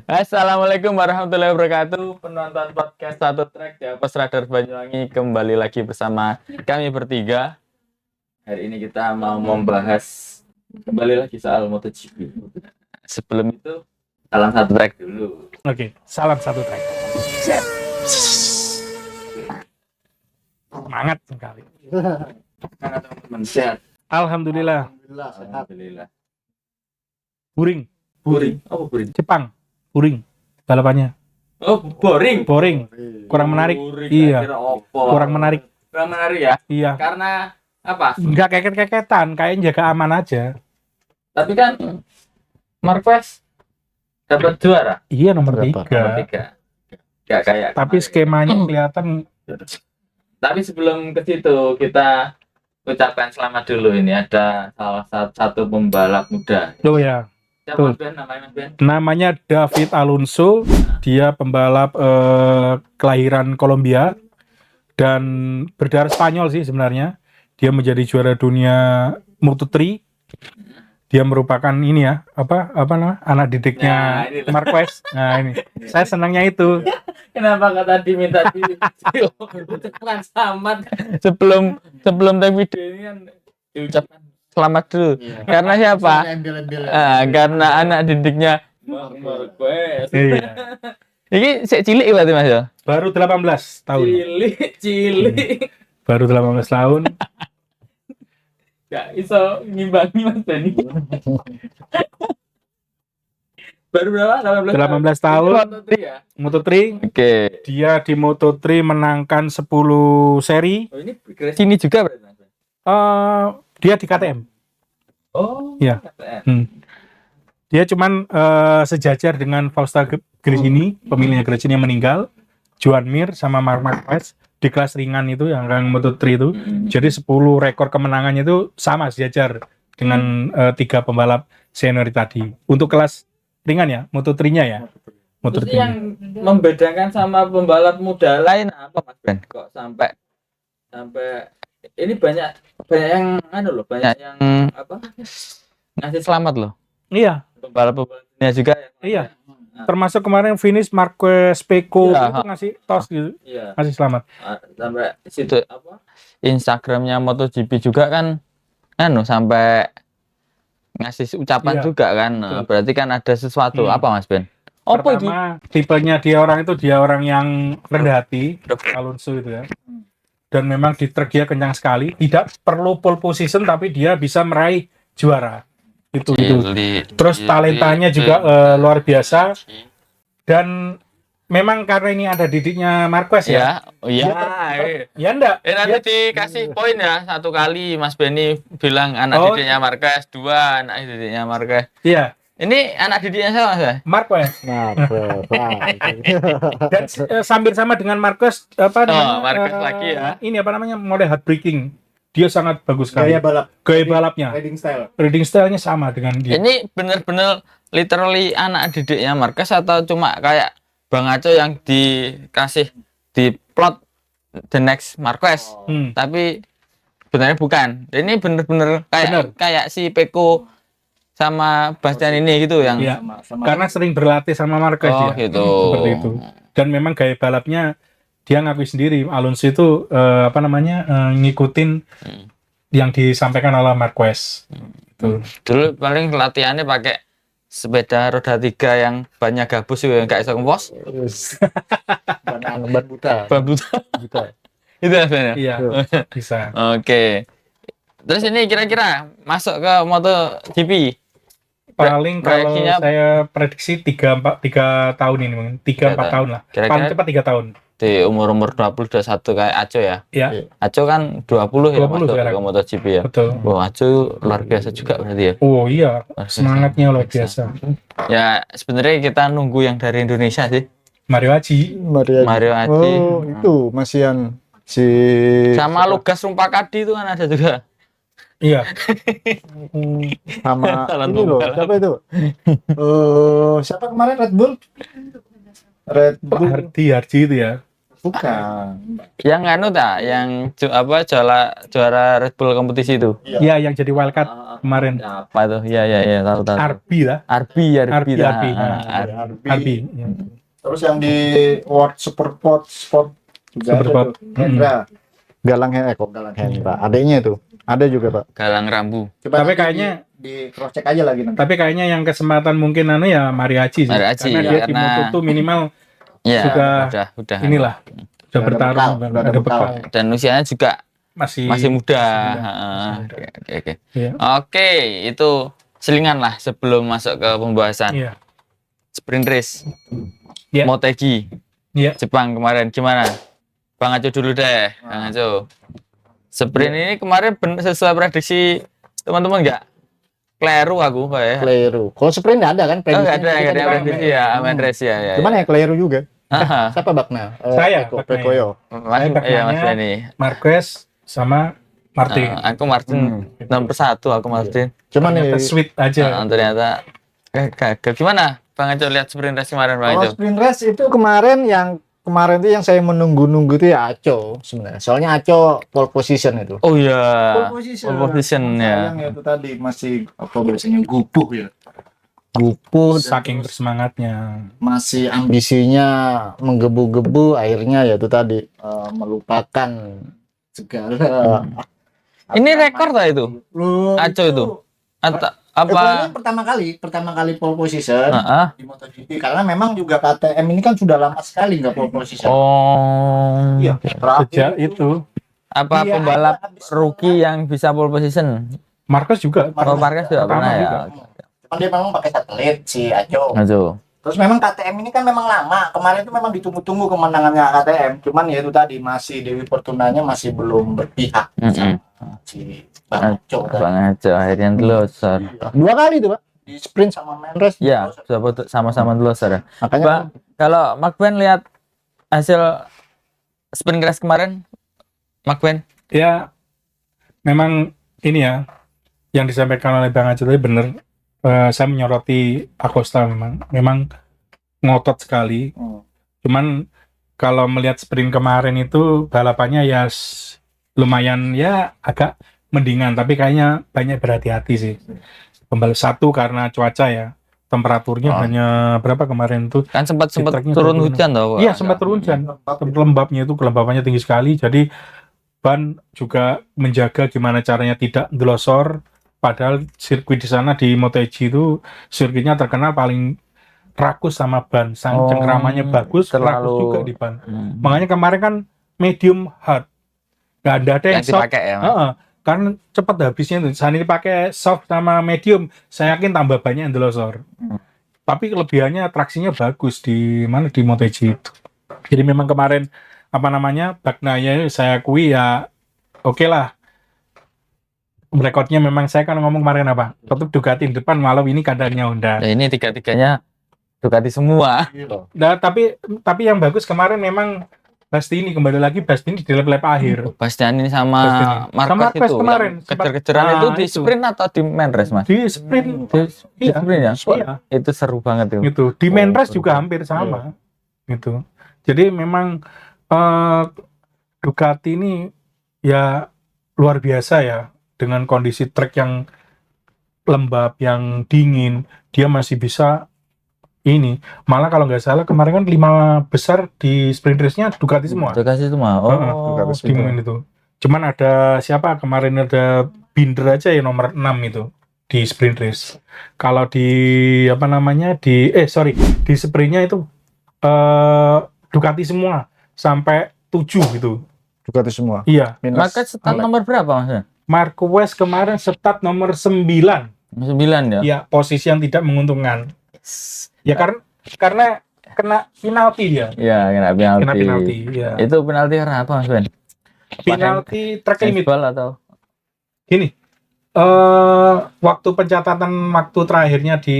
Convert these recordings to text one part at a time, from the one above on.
Assalamualaikum warahmatullahi wabarakatuh. Penonton podcast Satu Track di Apos Radar Banyuwangi, kembali lagi bersama kami bertiga. Hari ini kita mau membahas kembali lagi soal MotoGP. Sebelum itu, salam Satu Track dulu. Oke, salam Satu Track. Semangat sekali. Semangat teman-teman, sehat. Alhamdulillah. Alhamdulillah. Boring. Oh, boring. Jepang. Boring. Balapannya. Oh, boring. Kurang menarik. Boring, Iya. kira apa? Kurang menarik. Kurang menarik ya? Iya. Karena apa? Enggak keket-keketan, kayak jaga aman aja. Tapi kan Marquez dapat juara. Iya, nomor Nomor 3. 3. Gak kayak Tapi kemarin. skemanya kelihatan. Tapi sebelum ke situ kita ucapkan selamat dulu. Ini ada salah satu pembalap muda. Oh ya. Siapa Betul. Mas Ben? Namanya Mas Ben? Namanya David Alonso. Dia pembalap kelahiran Kolombia dan berdarah Spanyol sih sebenarnya. Dia menjadi juara dunia Moto3. Dia merupakan ini ya, apa namanya, anak didiknya Nah, inilah. Marquez. Nah, ini. Saya senangnya itu. Kenapa kata diminta diucapkan selamat sebelum tag video ini kan diucapkan selamat dulu. Iya. Karena siapa? Embel-embel. Karena anak didiknya Marquez. Iya. Ini sik cilik berarti Mas ya? Baru 18 tahun. Cilik. Baru 18 tahun. Gak iso ngimbangi Mas Dani. Baru berapa? 18 tahun. Moto3 ya? Moto3. Oke. Dia di Moto3 menangkan 10 seri. Oh, ini sini juga berarti Mas? Dia di KTM. Oh, Iya. KTM. Dia cuman sejajar dengan Fausto Gresini, pemiliknya Gresini yang meninggal, Joan Mir sama Marc Marquez di kelas ringan itu yang Moto3 itu. Jadi 10 rekor kemenangannya itu sama sejajar dengan 3 pembalap senior tadi. Untuk kelas ringan ya, Moto3-nya ya. Terus Moto3. yang membedakan sama pembalap muda lain apa Mas Ben? Kok sampai ini banyak yang banyak yang apa? Ngasih selamat loh. Iya, Pembalap-pembalapnya juga yang iya. Termasuk kemarin finish Marquez Pecco Iya. itu ngasih tos gitu, Iya. ngasih selamat. Sampai situ apa? Instagramnya MotoGP juga kan sampai ngasih ucapan Iya. juga kan. Betul. Berarti kan ada sesuatu. Apa Mas Ben? Apa iki? Pertama, tipenya dia orang yang rendah hati, Alonso itu ya. Dan memang di trek dia kencang sekali, tidak perlu pole position tapi dia bisa meraih juara. Itu. Terus talentanya juga luar biasa, dan memang karena ini ada didiknya Marquez ya. Oh iya. Ya enggak. Nanti dikasih poin ya 1 kali Mas Benny bilang anak didiknya Marquez, 2 anak didiknya Marquez. Iya, Ini anak didiknya siapa Mas? Marquez. Dan sambil sama dengan Marquez Marquez lagi ya. Ini apa namanya, model heartbreaking. Dia sangat bagus sekali. Gaya Balapnya. Riding style-nya sama dengan dia. Ini bener-bener literally anak didiknya Marquez atau cuma kayak Bang Aco yang dikasih di plot the next Marquez, tapi sebenarnya bukan. Ini bener-bener kayak si Pecco sama Bastian ini gitu yang Iya, karena sering berlatih sama Marquez ya. gitu. Seperti itu. Dan memang gaya balapnya dia ngakui sendiri, Alonso itu ngikutin yang disampaikan oleh Marquez. Tuh. Dulu paling latihannya pakai sepeda roda 3 yang banyak gabus yang nggak bisa ngepos. Ban buta. Itu sebenarnya. Iya, bisa. Oke. Terus ini kira-kira masuk ke MotoGP. Paling kalau proyeksinya saya prediksi 3 tahun ini mungkin 3-4 tahun lah. Kira-kira Paling cepat 3 tahun. Di umur 20-21 kayak Aco ya. Iya. Aco kan 20 ya 20 masuk sekarang. ke MotoGP ya. Betul. Wah, Aco luar biasa juga berarti ya. Oh iya, semangatnya luar biasa. Ya sebenarnya kita nunggu yang dari Indonesia sih. Mario Haji. Mario Haji. Oh, itu masih yang si Sama Lugas Rumpakadi itu kan ada juga. Iya. sama Salah ini loh, tunggal. siapa itu? Siapa kemarin Red Bull? Hardy itu ya. Bukan. Yang anu tak, yang juara Red Bull kompetisi itu. Iya, yang jadi wildcard kemarin. Apa tuh? Ya, tahu. Arbi lah. Arbi. Arbi. Arbi. Ya. Terus yang di World Sport juga ada Superpot. tuh. Hendra. Galang Hendra. Adanya itu. Ada juga, Pak. Galang Rambu. Coba Tapi nanti kayaknya di cross check aja lagi nanti. Tapi kayaknya yang kesempatan mungkin ya Mariachi sih. Mariachi, karena dia di karena- Moto2 minimal Ya, Sudah udah. inilah sudah bertarung, udah ada bekal. Dan usianya juga masih masih muda. muda. Heeh. Oke. Iya. Oke, itu selingan lah sebelum masuk ke pembahasan. Iya. Sprint race. Iya. Motegi. Iya. Jepang kemarin gimana? Bang Aco dulu deh, Bang Aco. Sprint ini kemarin sesuai prediksi teman-teman nggak? Kleru aku kayak. Kleru. Kalau sprint nggak ada kan? Oh, nggak ada Prediksinya kita prediksi ya, main race ya. Cuman ya Kleru juga. Haha. Siapa Bakna? Saya, Eko, Bakna. Pekoyo. Mas, Baknanya- iya Mas Benny. Marquez sama Martin. Aku Martin nomor 1, aku Martin. Cuman Ternyata nih, sweet aja. Ternyata gagal. Gimana Bang Aco lihat sprint race kemarin Bang kalau Aco? sprint race itu kemarin itu yang saya menunggu-nunggu itu ya Aco sebenarnya. Soalnya Aco pole position itu. Oh iya. Pole position. Pole position, ya. Sayang itu tadi masih apa biasanya gupuh ya. Gupuh dan Saking terus bersemangatnya. masih ambisinya menggebu-gebu akhirnya ya itu tadi melupakan segala. Ini rekor tak itu? Loh, Aco itu? Atau Apa? apa? Pertama kali pole position Heeh. di MotoGP karena memang juga KTM ini kan sudah lama sekali nggak pole position. Oh. Iya, Sejak terakhir itu Apa Iya, pembalap ada habis rookie yang bisa pole position? Marquez juga. Marquez Oh, Marquez juga pertama pernah ya. juga. Cuman dia memang pakai satelit si Aco. Aco. Terus memang KTM ini kan memang lama. Kemarin itu memang ditunggu-tunggu kemenangannya KTM. Cuman ya itu tadi masih Dewi Fortunanya masih belum berpihak Mm-mm. sama si Bang Aco tadi. Bang Aco akhirnya telosor. Iya. 2 kali tuh, Pak. Di sprint sama main race. Ya, sama-sama telosor. Makanya Bang, kalau Mark Ben lihat hasil sprint race kemarin, Mark Ben, Ya memang ini ya yang disampaikan oleh Bang Aco tadi benar. Saya menyoroti Acosta memang ngotot sekali. Cuman kalau melihat sprint kemarin itu balapannya ya lumayan ya agak mendingan, tapi kayaknya banyak berhati-hati sih. Pembalap satu karena cuaca ya, temperaturnya hanya berapa kemarin tuh? kan sempat Tracknya turun turun. hujan toh. Iya sempat turun hujan. Lembabnya itu kelembapannya tinggi sekali, jadi ban juga menjaga gimana caranya tidak delosor. Padahal sirkuit di sana di MotoGP itu sirkuitnya terkenal paling rakus sama ban, cengkeramannya bagus, terlalu- rakus juga di ban. Hmm. Makanya kemarin kan medium hard, nggak ada yang Yang soft. dipakai ya, Mas? Heeh, kan cepat habisnya tuh. Saat ini pakai soft sama medium, saya yakin tambah banyak yang delosor. Tapi kelebihannya traksinya bagus di mana di MotoGP itu. Jadi memang kemarin Bagnaya saya akui ya oke lah. Rekornya memang saya kan ngomong kemarin tetap Ducati di depan walau ini kadarnya Honda. Ya, ini tiga-tiganya Ducati semua. Nah, tapi yang bagus kemarin memang Bastianini kembali lagi di lap akhir. Bastianini sama Bastianini. Marquez Sama Marquez itu kemarin, yang kejar-kejaran sempat- itu Ah, di itu. sprint atau di main race, Mas? Di sprint Di Iya. sprint ya? Iya. Itu seru banget itu. gitu. Di main Oh, race juga seru. hampir sama. Gitu. Jadi memang Ducati ini ya luar biasa ya dengan kondisi trek yang lembab, yang dingin, dia masih bisa ini. Malah kalau nggak salah kemarin kan 5 besar di sprint race-nya Ducati semua. Ducati semua. Heeh, Oh, Ducati di momen itu. Cuman ada siapa kemarin ada Binder aja ya nomor 6 itu di sprint race. Kalau di di sprintnya itu Ducati semua sampai 7 gitu. Ducati semua. Iya, Marquez start nomor berapa, Mas? Marquez kemarin start nomor 9. 9 ya? Ya, posisi yang tidak menguntungkan. Ya karena kena penalti dia. Iya, kena penalti. Kena penalti, ya. Itu penalti karena apa, Mas Ben? Penalti track limit. Handball atau Gini, waktu pencatatan waktu terakhirnya di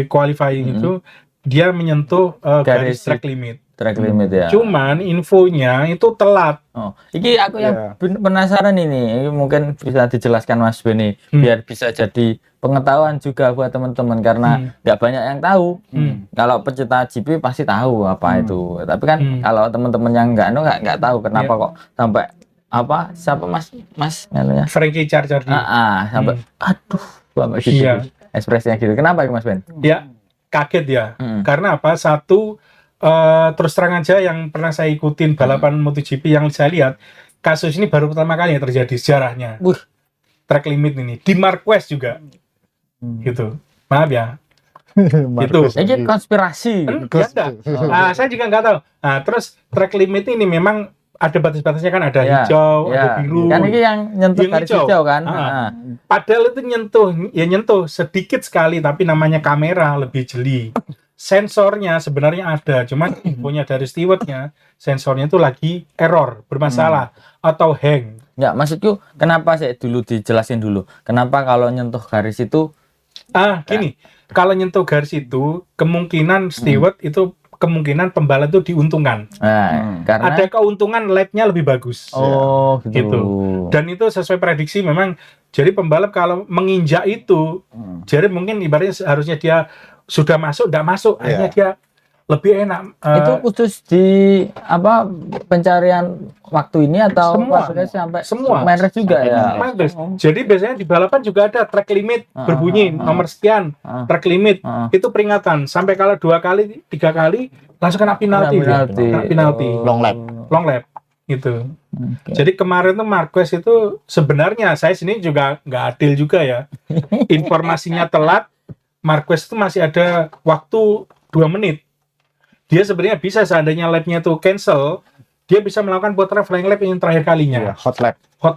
qualifying itu dia menyentuh garis Garis track limit. track limit ya. Cuman infonya itu telat. Oh, iki aku yang penasaran ini mungkin bisa dijelaskan Mas Beni biar bisa jadi pengetahuan juga buat teman-teman karena nggak banyak yang tahu. Kalau pecinta GP pasti tahu apa itu, tapi kan kalau teman-teman yang nggak tahu kenapa kok sampai apa siapa Mas namanya Frankie Charger. Sampai aduh sampai gitu ekspresinya gitu. Kenapa itu Mas Ben? Ya kaget ya. Karena apa? Satu terus terang aja yang pernah saya ikutin balapan MotoGP yang saya lihat kasus ini baru pertama kali yang terjadi sejarahnya. Track limit ini di Marquez juga. Gitu. Maaf ya. Itu. Ini konspirasi. Saya juga nggak tahu. Nah, terus track limit ini memang ada batas-batasnya kan, ada hijau, ada biru. Kan ini yang nyentuh garis hijau kan. Padahal itu nyentuh sedikit sekali, tapi namanya kamera lebih jeli. Sensornya sebenarnya ada, cuman infonya dari stewardnya, sensornya itu lagi error, bermasalah atau hang. Ya, maksudku kenapa sih dulu dijelasin dulu. Kenapa kalau nyentuh garis itu gini, kalau nyentuh garis itu kemungkinan steward itu kemungkinan pembalap itu diuntungkan. Karena ada keuntungan lapnya lebih bagus. Oh, gitu. Dan itu sesuai prediksi memang. Jadi pembalap kalau menginjak itu, jadi mungkin ibaratnya harusnya dia sudah masuk, tidak masuk, akhirnya dia lebih enak. Itu khusus di apa pencarian waktu ini atau semua main race juga ya? Main race. Jadi biasanya di balapan juga ada track limit berbunyi nomor sekian, track limit itu peringatan sampai kalau 2 kali, 3 kali langsung kena penalti. Long lap gitu. Jadi kemarin tuh Marquez itu sebenarnya saya sini juga nggak adil juga ya. Informasinya telat. Marquez itu masih ada waktu 2 menit. Dia sebenarnya bisa seandainya lapnya itu cancel, dia bisa melakukan butterfly lap yang terakhir kalinya. Hot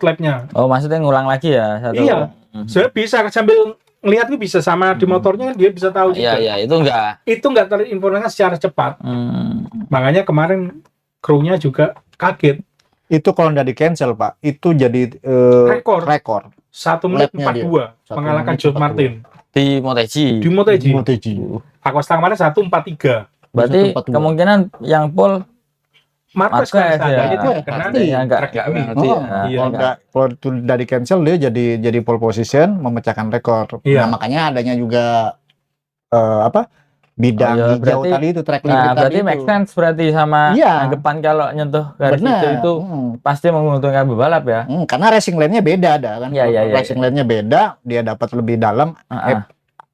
lapnya. Oh, maksudnya ngulang lagi ya satu. Iya. Saya bisa sambil ngelihat nih bisa sama di motornya dia bisa tahu juga. Iya, itu enggak terinformasikan secara cepat. Makanya kemarin krunya juga kaget. Itu kalau nggak di cancel Pak, itu jadi rekor. 1 menit 42 mengalahkan George Martin di Motegi. Acosta kemarin 1:43. Berarti kemungkinan yang pole Marquez ya. Itu kalau itu dari cancel dia jadi pole position memecahkan rekor. Nah, makanya adanya juga bidang hijau tadi itu track limit tadi. Berarti make sense berarti sama depan kalau nyentuh garis itu pasti menguntungkan pembalap ya. Karena racing lane-nya beda kan. Racing lane-nya beda, dia dapat lebih dalam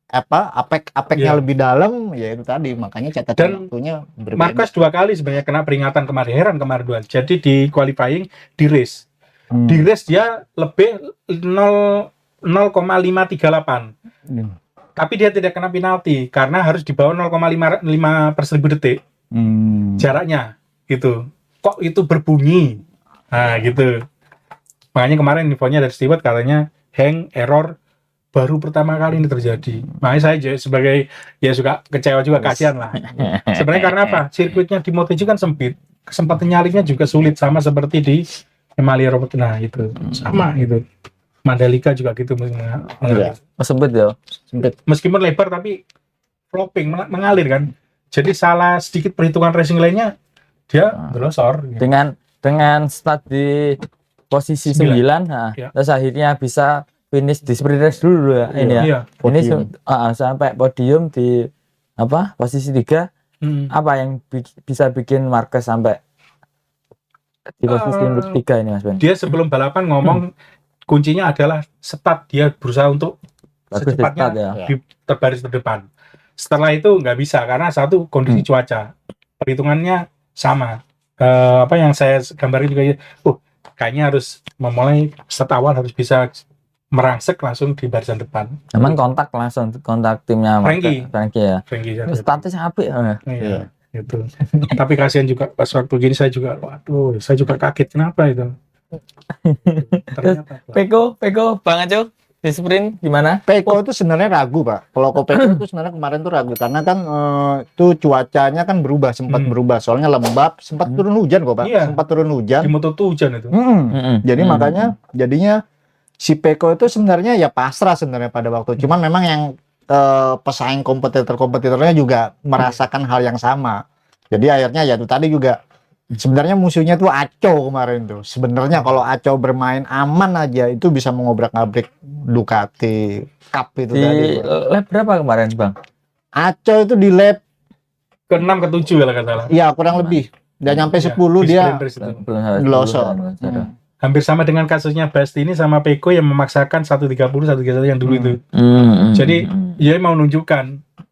apeknya lebih dalam ya itu tadi, makanya catatan waktunya berbeda. Marquez 2 kali sebenarnya kena peringatan kemarin, heran kemarin 2. Jadi di qualifying, di race dia lebih 0,538. Tapi dia tidak kena penalti karena harus di bawah 0,5 per 1000 detik jaraknya gitu. Kok itu berbunyi? Nah gitu. Makanya kemarin infonya dari steward katanya hang error baru pertama kali ini terjadi. Makanya saya sebagai suka kecewa juga, kasihan lah. Sebenarnya karena apa? Sirkuitnya di MotoGP kan sempit, kesempatan nyalipnya juga sulit sama seperti di Emilia Romagna. Nah itu sama gitu. Mandalika juga gitu. Sempit ya. Meskipun lebar tapi flopping, mengalir kan. Jadi salah sedikit perhitungan racing lainnya dia gelosor. Gitu. Dengan start di posisi 9, terus akhirnya bisa finish di sprint race dulu ya ini sampai podium di posisi 3. Apa yang bisa bikin Marquez sampai di posisi 3 ini Mas Ben? Dia sebelum balapan ngomong kuncinya adalah start, dia berusaha untuk secepatnya di terbaris terdepan. Setelah itu nggak bisa karena satu kondisi cuaca, perhitungannya sama. Yang saya gambarin juga kayaknya harus memulai start awal harus bisa merangsek langsung di barisan depan. Emang kontak timnya Frankie ya. Status apik. Gitu. Tapi kasihan juga pas waktu gini saya juga kaget kenapa itu. Ternyata Peko Bang Aco di sprint gimana? Peko itu sebenarnya ragu Pak. Kalau Peko itu sebenarnya kemarin tuh ragu karena kan itu cuacanya kan sempat berubah. Soalnya lembab, sempat turun hujan kok Pak. Sempat turun hujan. Di Moto2 hujan itu. Jadi makanya jadinya si Peko itu sebenarnya ya pasrah sebenarnya pada waktu. Cuman memang yang pesaing kompetitornya juga merasakan hal yang sama. Jadi akhirnya ya itu tadi juga sebenarnya musuhnya tuh Aco kemarin tuh. Sebenarnya kalau Aco bermain aman aja itu bisa mengobrak-abrik Ducati Cup itu Di tadi. lap berapa kemarin Bang? Aco itu di lap ke-6 ke-7 kalau nggak salah. ya kurang lebih. Dan nyampe Iya, 10 di dia sprinters itu. Belum sampai Glosor. 10 kan. Hampir sama dengan kasusnya Bastini sama Pecco yang memaksakan 130 131 yang dulu itu. Jadi dia mau nunjukkan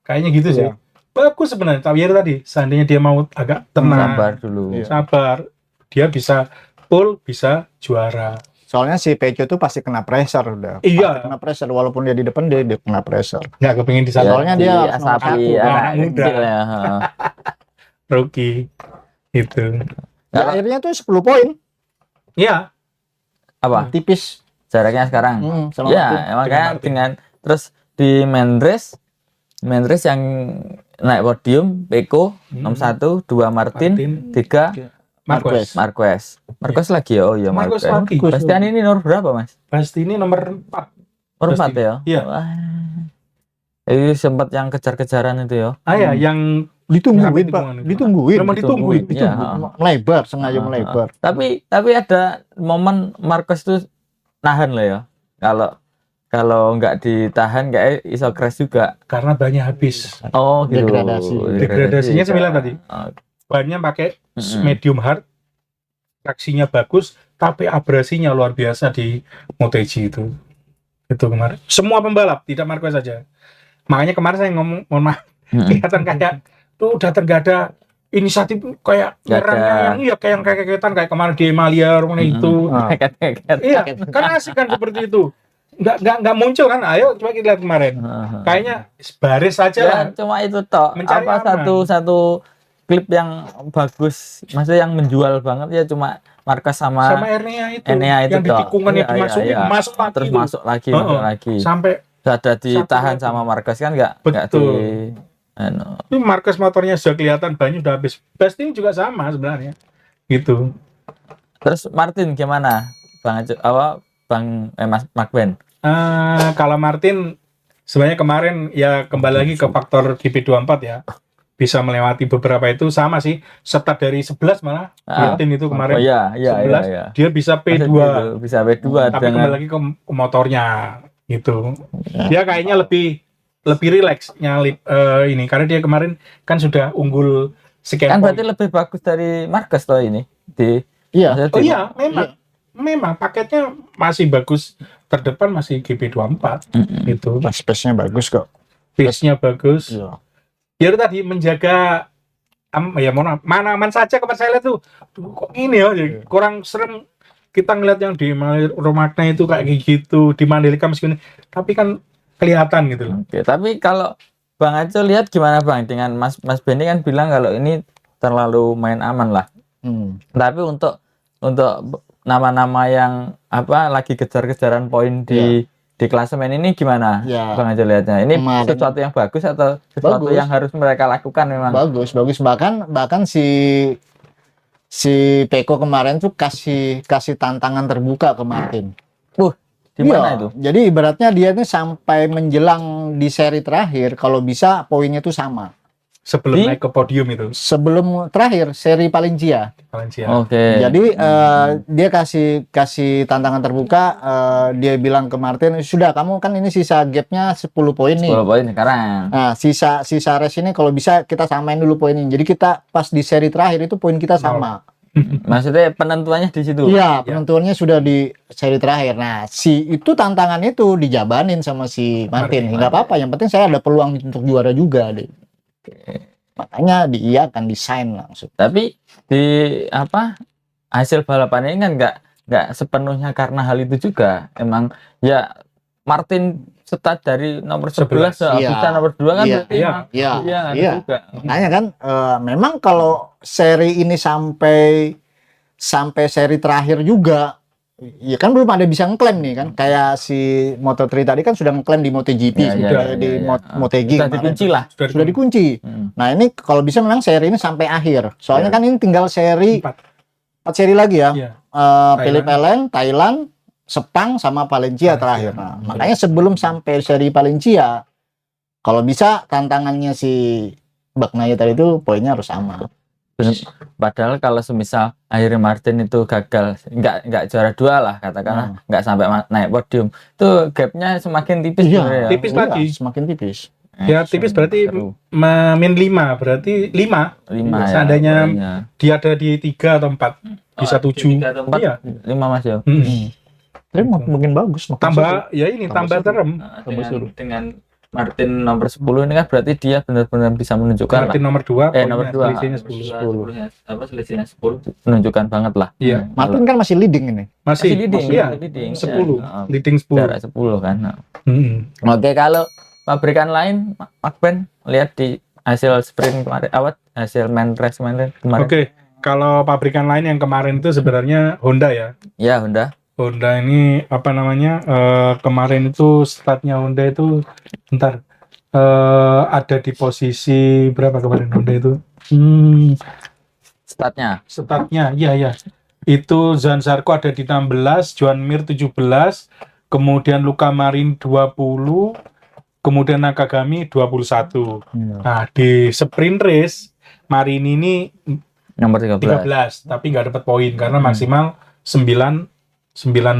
kayaknya gitu sih. Iya. Bagus sebenarnya. Tapi ya tadi seandainya dia mau agak tenang, sabar dulu. Iya. sabar, dia bisa pole, bisa juara. Soalnya si Pecco tuh pasti kena pressure udah. Iya. Pasti kena pressure walaupun dia di depan dia kena pressure. Nggak kepingin di sana. Soalnya dia harus nomor asapi satu, anak anak muda. kecil ya. Rookie itu. Ya, akhirnya tuh 10 poin Iya. Apa? tipis. Jaraknya sekarang? Sama Ya, Martin. emang Dengan kayak Martin. dengan terus di main race yang naik podium Pecco nomor 1, 2 Martin, 3 Marquez lagi ya. Oh iya Marquez Marquez. lagi. Bastian ini nomor berapa Mas? Bastini nomor 4. Nomor 4 Bastian. ya? Iya. Wah. Ini sempat yang kejar-kejaran itu ya. Ya, yang Ditungguin Sampai Pak, tikungan itu. ditungguin. Memang ditungguin. Iya, Melebar, sengaja melebar. Tapi ada momen Marquez tuh nahan lah ya. Kalau nggak ditahan kayak iso crash juga. karena banyak habis. Oh gitu. Degradasi. Degradasinya ya. 9 tadi. Oh, Bannya pakai Mm-mm. medium hard, traksinya bagus, tapi abrasinya luar biasa di MotoGP itu. Itu kemarin. Semua pembalap, tidak Marquez saja. Makanya kemarin saya ngomong, mohon maaf, kelihatan kayak tuh udah nggak ada inisiatif kayak Nggak nyerangnya ada. yang iya kayak kelihatan kayak kemarin di Emalia rumahnya itu. Ah. Keket. Iya, kan asik kan seperti itu. Nggak muncul kan? Ayo coba kita lihat kemarin. Kayaknya baris saja Ya, lah. cuma itu tok. Mencari Apa aman. satu klip yang bagus, maksudnya yang menjual banget ya cuma Marquez Sama sama Enea itu, Enea itu yang di tok. tikungan yang Iya, dimasukin, iya. masuk lagi Terus itu. masuk lagi. Sampai Ada ditahan lagi. sama Marquez kan nggak di Betul. anu. ini Marquez motornya sudah kelihatan banyak udah habis. Bastini juga sama sebenarnya. Gitu. Terus Martin gimana? Mas McBain. Kalau Martin sebenarnya kemarin ya kembali lagi ke faktor GP24 ya. Bisa melewati beberapa itu sama sih. Start dari 11 malah Martin itu kemarin. Oh iya, 11, dia bisa P2. Bisa P2 Tapi kembali lagi ke motornya gitu. Dia kayaknya lebih rileks nyalip ini karena dia kemarin kan sudah unggul sekian kan poin. berarti lebih bagus dari Marquez toh ini di Iya. maksudnya Oh di- iya, memang paketnya masih bagus. Terdepan masih GP24 gitu. Space-nya bagus kok. Pace-nya bagus. Iya. Ya itu tadi menjaga ya mohon maaf, mana aman saja kemarin saya lihat tuh. Duh, kok ini ya kurang serem kita ngeliat yang di Romagna itu kayak gitu, di Mandalika meskipun tapi kan kelihatan gitu loh. Oke, tapi kalau Bang Aco lihat gimana Bang dengan Mas Benny kan bilang kalau ini terlalu main aman lah. Tapi untuk nama-nama yang lagi kejar-kejaran poin di klasemen ini gimana Ya. Bang Aco lihatnya? Ini Kemarin- sesuatu yang bagus atau sesuatu Bagus. yang harus mereka lakukan memang? Bagus bahkan si Pecco kemarin tuh kasih tantangan terbuka ke Martin. Di mana Iya, itu? Jadi ibaratnya dia ini sampai menjelang di seri terakhir kalau bisa poinnya tuh sama. Sebelum Di- naik ke podium itu Sebelum terakhir seri Valencia. Valencia. Oke. Jadi dia kasih tantangan terbuka, dia bilang ke Martin, "Sudah, kamu kan ini sisa gapnya 10 poin nih. 10 poin sekarang. Nah, sisa race ini kalau bisa kita samain dulu poinnya. Jadi kita pas di seri terakhir itu poin kita sama." Maksudnya penentuannya di situ. Iya, penentuannya sudah di seri terakhir. Nah, itu tantangan itu dijabanin sama si Martin. Nggak apa-apa, yang penting saya ada peluang untuk juara juga deh. Makanya diiyakan, desain langsung. Tapi di hasil balapan ini kan nggak sepenuhnya karena hal itu juga. Emang ya Martin start dari nomor 11 Iya. bisa nomor 2 kan Iya. berarti Iya. emang Iya, kan iya. juga. Makanya kan memang kalau seri ini sampai seri terakhir juga, ya kan belum ada bisa ngeklaim nih kan. Kayak si Moto3 tadi kan sudah ngeklaim di MotoGP, Iya, sudah iya, di iya, iya. MotoGP Sudah kemarin. dikunci lah. Sudah dikunci. Nah ini kalau bisa memang seri ini sampai akhir. Soalnya kan ini tinggal seri 4 seri lagi ya. Iya. Phillip Thailand, Sepang sama Valencia terakhir. Nah, makanya sebelum sampai seri Valencia, kalau bisa tantangannya si Bagnaia tadi itu poinnya harus sama. Padahal kalau semisal akhirnya Martin itu gagal, nggak juara 2 lah katakanlah, nggak sampai naik podium, itu gapnya semakin tipis sebenarnya. tipis lagi. Semakin tipis. Ya tipis berarti min 5 berarti 5. 5 ya. Seandainya pokoknya. dia ada di 3 atau 4 bisa 7. 3 atau 4, Iya. 5 Mas ya. Tapi makin bagus, makin Tambah ya ini tambah seru. terem. Dengan Martin nomor 10 ini kan berarti dia benar-benar bisa menunjukkan Berarti nomor 2 nomor 2 selisihnya 10. apa selisihnya 10 menunjukkan banget lah. Iya. Martin kan masih leading ini. Masih Masih leading, iya. leading. 10, Ya, leading 10. jarak 10 kan. Nah. Mm-mm. Oke, kalau pabrikan lain Pak Ben lihat di hasil sprint kemarin hasil main race kemarin. Oke, kalau pabrikan lain yang kemarin itu sebenarnya Honda ya. Ya, Honda. Honda ini apa namanya? Kemarin itu startnya Honda itu bentar. Ada di posisi berapa kemarin Honda itu? Startnya. Startnya, iya. Itu Zan Zarco ada di 16, Joan Mir 17, kemudian Luca Marin 20, kemudian Nakagami 21. Nah, di sprint race Marin ini Nomor 13. 13, tapi nggak dapat poin karena maksimal 9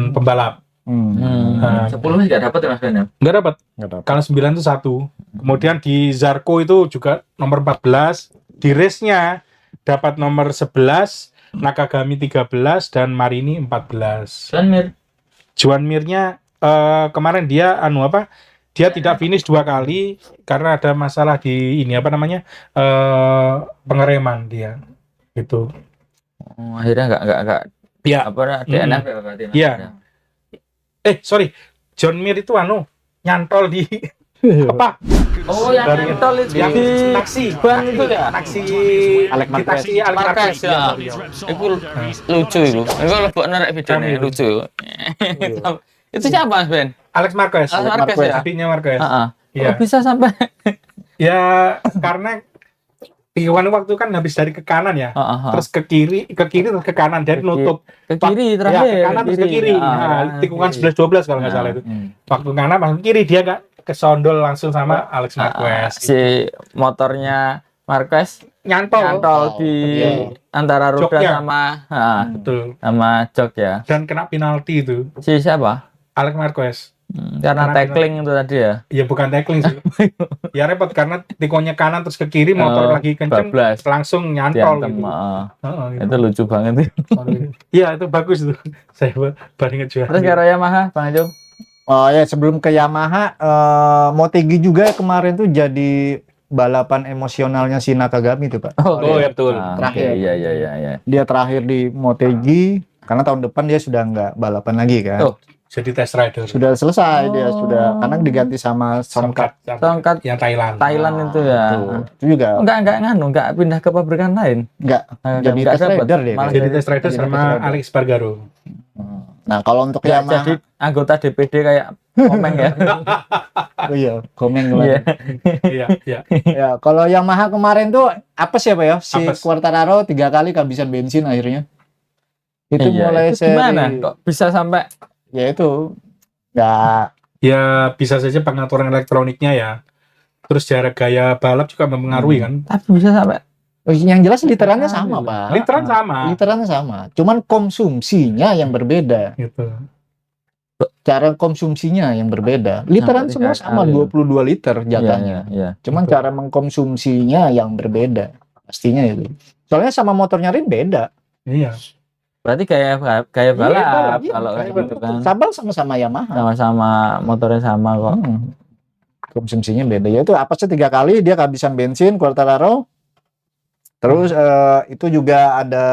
pembalap. Nah, 10 masih nggak dapat ya Mas Ben ya? nggak dapat. Nggak dapat. Karena 9 itu 1. Kemudian di Zarco itu juga nomor 14. Di race-nya dapat nomor 11, Nakagami 13 dan Marini 14. Joan Mir. Joan Mirnya kemarin dia dia tidak finish 2 kali karena ada masalah di ini pengereman dia gitu. Akhirnya nggak Ya. apa DNF ya berarti Mas? Iya. Sorry. John Mir itu nyantol di apa? Oh, yang Dari- nyantol itu yang di taksi. ban itu ya? Taksi Alex di Marquez. taksi Alex Marquez Marquez. ya. Iya. Itu lucu itu. Itu lebok nerek videonya Kami. lucu. Itu siapa Mas Ben? Alex Marquez. Alex Marquez ya? Adiknya Marquez. Heeh. Iya. Kok bisa sampai Ya karena tikungan waktu kan habis dari ke kanan ya. Terus ke kiri terus ke kanan jadi Ke kiri. nutup. ke kiri Ya, terakhir. ke kanan terus ke kiri. Nah, tikungan 11-12 kalau nggak salah itu. Waktu kanan langsung kiri dia nggak kesondol langsung sama Alex Marquez. Si motornya Marquez Nyantol. di Iya. antara roda Joknya. Betul. sama jok ya. Dan kena penalti itu Si siapa? Alex Marquez. Karena Karena tackling itu tadi ya. Ya bukan tackling sih. Ya repot karena tikunnya kanan terus ke kiri motor lagi kenceng bablas. langsung nyantol Diantem, gitu. Gitu. itu lucu banget itu. Iya itu bagus itu. Saya bandingin juara. Terus karo Yamaha, Bang Ajung? Oh ya, sebelum ke Yamaha, Motegi juga kemarin tuh jadi balapan emosionalnya si Nakagami tuh, Pak. Oh ya betul. Terakhir. Iya. Dia terakhir di Motegi karena tahun depan dia sudah nggak balapan lagi kan. Oh. Jadi test rider. Sudah selesai dia sudah karena diganti sama Songkat Tongkat yang Thailand. Thailand itu ya. itu juga Enggak pindah ke pabrikan lain. nggak jadi Nggak test dapat. rider dia. Malah kan. Jadi test rider Jadi sama test rider. Alex Spargaro. Nah kalau untuk Nggak Yamaha, jadi anggota DPD kayak Komeng ya. oh iya, Komeng Iya. Iya. ya kalau Yamaha kemarin tuh apa sih ya si Apes. Quartararo 3 kali kehabisan bensin akhirnya. Itu Iya, mulai itu gimana? Kok bisa sampai ya itu nggak Ya bisa saja pengaturan elektroniknya ya. Terus jarak gaya balap juga mempengaruhi kan. tapi bisa sampai yang jelas literannya sama, Pak. Literan sama. Literannya sama, cuman konsumsinya yang berbeda. Gitu. Cara konsumsinya yang berbeda. Literan Sampai semua 3 sama kali. 22 liter jatahnya. Iya. Cuman cara mengkonsumsinya yang berbeda. Pastinya itu. Soalnya sama motornya Rin beda. Iya. Berarti kayak balap Iya, kalau kayak gitu balap. kan. Sabal sama-sama Yamaha. Sama-sama motornya sama kok. Konsumsinya beda. Ya itu apa sih 3 kali dia kehabisan bensin Quartararo. Terus itu juga ada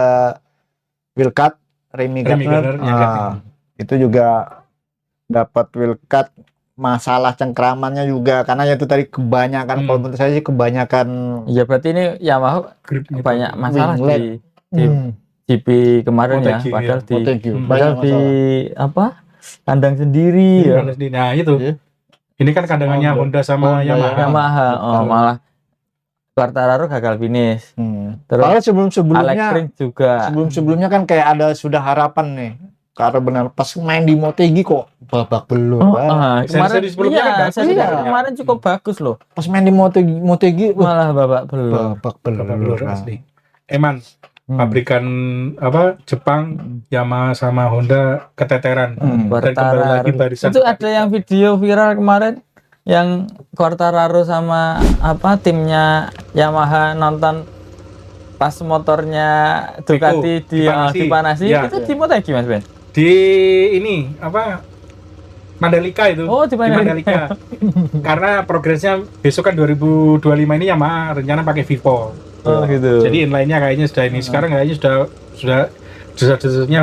wheel cut Remy Gardner. Itu juga dapat wheel cut, masalah cengkramannya juga karena ya itu tadi kebanyakan kalau menurut saya sih kebanyakan Iya berarti ini Yamaha Gripnya banyak masalah Winglet. di GP kemarin ya. Motegi, Padahal iya. di Motegi. Hmm. padahal Banyak di masalah. apa? Kandang sendiri ya. Nah itu. Iya. Ini kan kandangannya Honda sama Honda, Yamaha. Yamaha. Oh, Betul. malah Quartararo gagal finish. Terus Kalau Alex sebelum-sebelumnya Rins juga. sebelum-sebelumnya kan kayak ada sudah harapan nih. Karena benar pas main di Motegi kok babak belur. Pak. Kemarin Seri sebelumnya kan bagus. seri Iya. kemarin cukup bagus loh. Pas main di Motegi Malah babak belur. babak belur. Babak belur Pak. asli. Eman. Pabrikan Jepang, Yamaha sama Honda keteteran. Dan kembali lagi barisan. Itu ada yang video viral kemarin yang Quartararo sama timnya Yamaha nonton pas motornya Ducati dipanasi. Ya. Itu di Motegi Mas Ben? Di ini Mandalika itu. Oh, di Mandalika. Karena progresnya besok kan 2025 ini Yamaha rencana pakai Vivo. Oh gitu. Jadi inline-nya kayaknya sudah ini. Sekarang kayaknya sudah desas-desasnya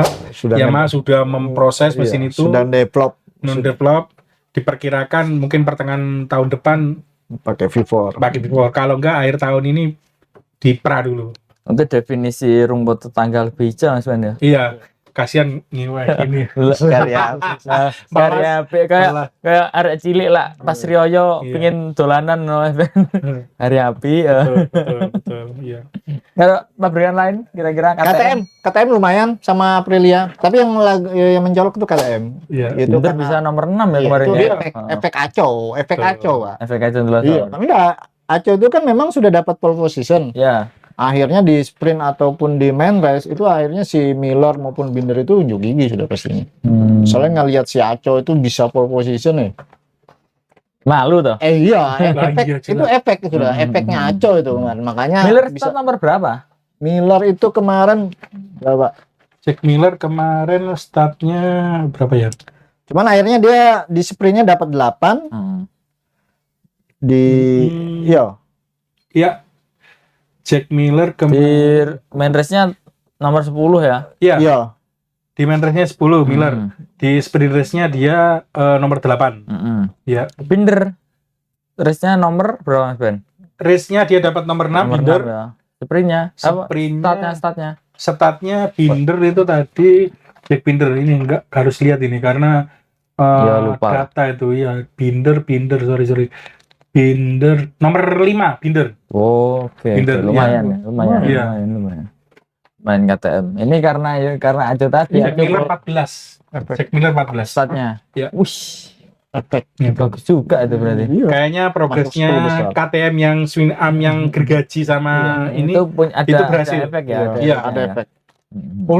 Yamaha sudah memproses mesin itu. Sudah develop. Diperkirakan mungkin pertengahan tahun depan Pakai V4. Kalau enggak akhir tahun ini dipra dulu. Untuk definisi rumput tetangga lebih hijau Mas Ben ya? Iya, kasihan ngiwek ini. Karya kayak arek cilik lah pas Rioyo pengen dolanan Mas Ben. Karya api. Betul, iya. Kalau pabrikan lain kira-kira KTM lumayan sama Aprilia. Tapi yang mencolok itu KTM. Iya. Itu kan bisa nomor 6 ya kemarin itu ya. efek Aco, Pak. Efek aja dulu. Iya, tapi Aco itu kan memang sudah dapat pole position. Ya. Akhirnya di sprint ataupun di main race itu akhirnya si Miller maupun Binder itu unjuk gigi sudah pastinya. Soalnya ngelihat si Aco itu bisa pole position nih. Malu tuh. Iya, itu efek sudah, efeknya Aco itu kemarin. Makanya Miller start nomor berapa? Miller itu kemarin berapa? Jack Miller kemarin startnya berapa ya? Cuman akhirnya dia di sprintnya dapat 8. Iya. Jack Miller di main race-nya nomor 10 ya? Iya. Di main race-nya 10 Miller. Di sprint race-nya dia nomor 8. Iya. Binder race-nya nomor berapa Mas Ben? Race-nya dia dapat nomor 6 Binder. Ya. Sprintnya Startnya Binder itu tadi Jack Binder ini enggak harus lihat ini karena lupa. data itu ya Binder sorry. Binder nomor 5 Binder. Oh, oke. Binder, Lumayan. Main KTM. Ini karena Aco tadi. Jack Miller 14. Jack Miller 14. Startnya. Ya. Wih. Efeknya Bagus juga itu berarti. Kayaknya progresnya KTM yang swing arm yang gergaji sama ini itu berhasil. Ada efek ya. Iya, ada efek.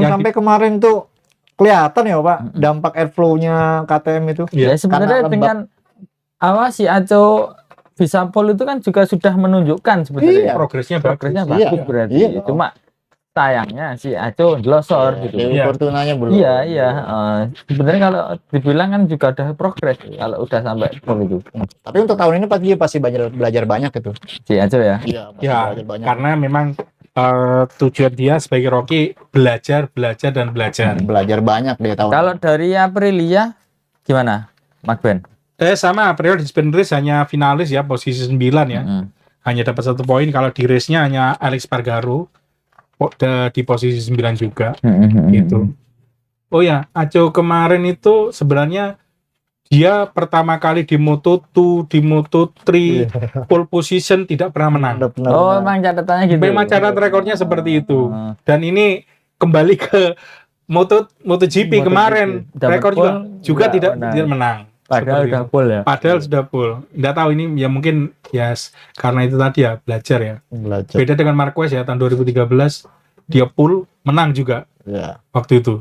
Sampai kemarin tuh kelihatan ya Pak dampak airflow-nya KTM itu. Ya sebenarnya dengan si Aco bisa pole itu kan juga sudah menunjukkan sebenarnya progresnya bagus berarti. Iya. Cuma sayangnya si Aco glosor gitu. Dewi Fortunanya belum. Iya. Sebenarnya kalau dibilang kan juga udah progres kalau udah sampai pole itu. Tapi untuk tahun ini pasti belajar banyak itu. Si Aco ya. Iya, belajar banyak. Karena memang tujuan dia sebagai Rocky belajar. Belajar banyak dia tahun. Kalau dari Aprilia gimana, Mark Ben? Sama Aprilia di sprint race hanya finalis ya, posisi 9 ya. Hanya dapat 1 poin. Kalau di race-nya hanya Alex Spargaro di posisi 9 juga. Gitu. Oh ya, Aco kemarin itu sebenarnya dia pertama kali di Moto2, di Moto3 pole position tidak pernah menang. Memang catatannya gitu. Memang catat rekornya seperti itu. Dan ini kembali ke MotoGP kemarin rekor juga tidak menang. Padahal sudah full ya. Padahal sudah full. Nggak tahu ini ya mungkin karena itu tadi ya belajar ya. Beda dengan Marquez ya tahun 2013 dia full menang juga. Ya. Waktu itu.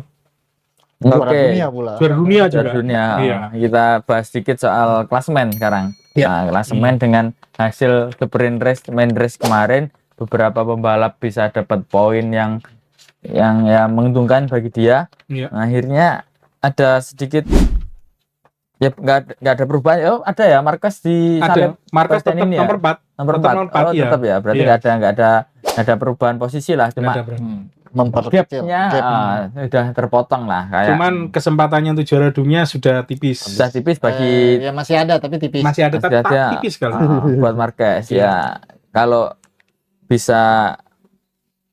Juara dunia pula. Juara dunia juga. Iya. Kita bahas sedikit soal klasemen sekarang. Nah, klasemen dengan hasil sprint race, main race kemarin beberapa pembalap bisa dapat poin yang ya menguntungkan bagi dia. Nah, akhirnya ada sedikit ya nggak ada perubahan. Ada ya Marquez di salib. Marquez tetap ini nomor 4. Nomor 4. Iya. Tetap ya. Berarti nggak ada perubahan posisi lah, cuma gapnya sudah terpotong lah. Cuman kesempatannya untuk juara dunia sudah tipis. Sudah tipis bagi ya masih ada tapi tipis. Masih ada tapi tipis sekali. Buat Marquez ya. Kalau bisa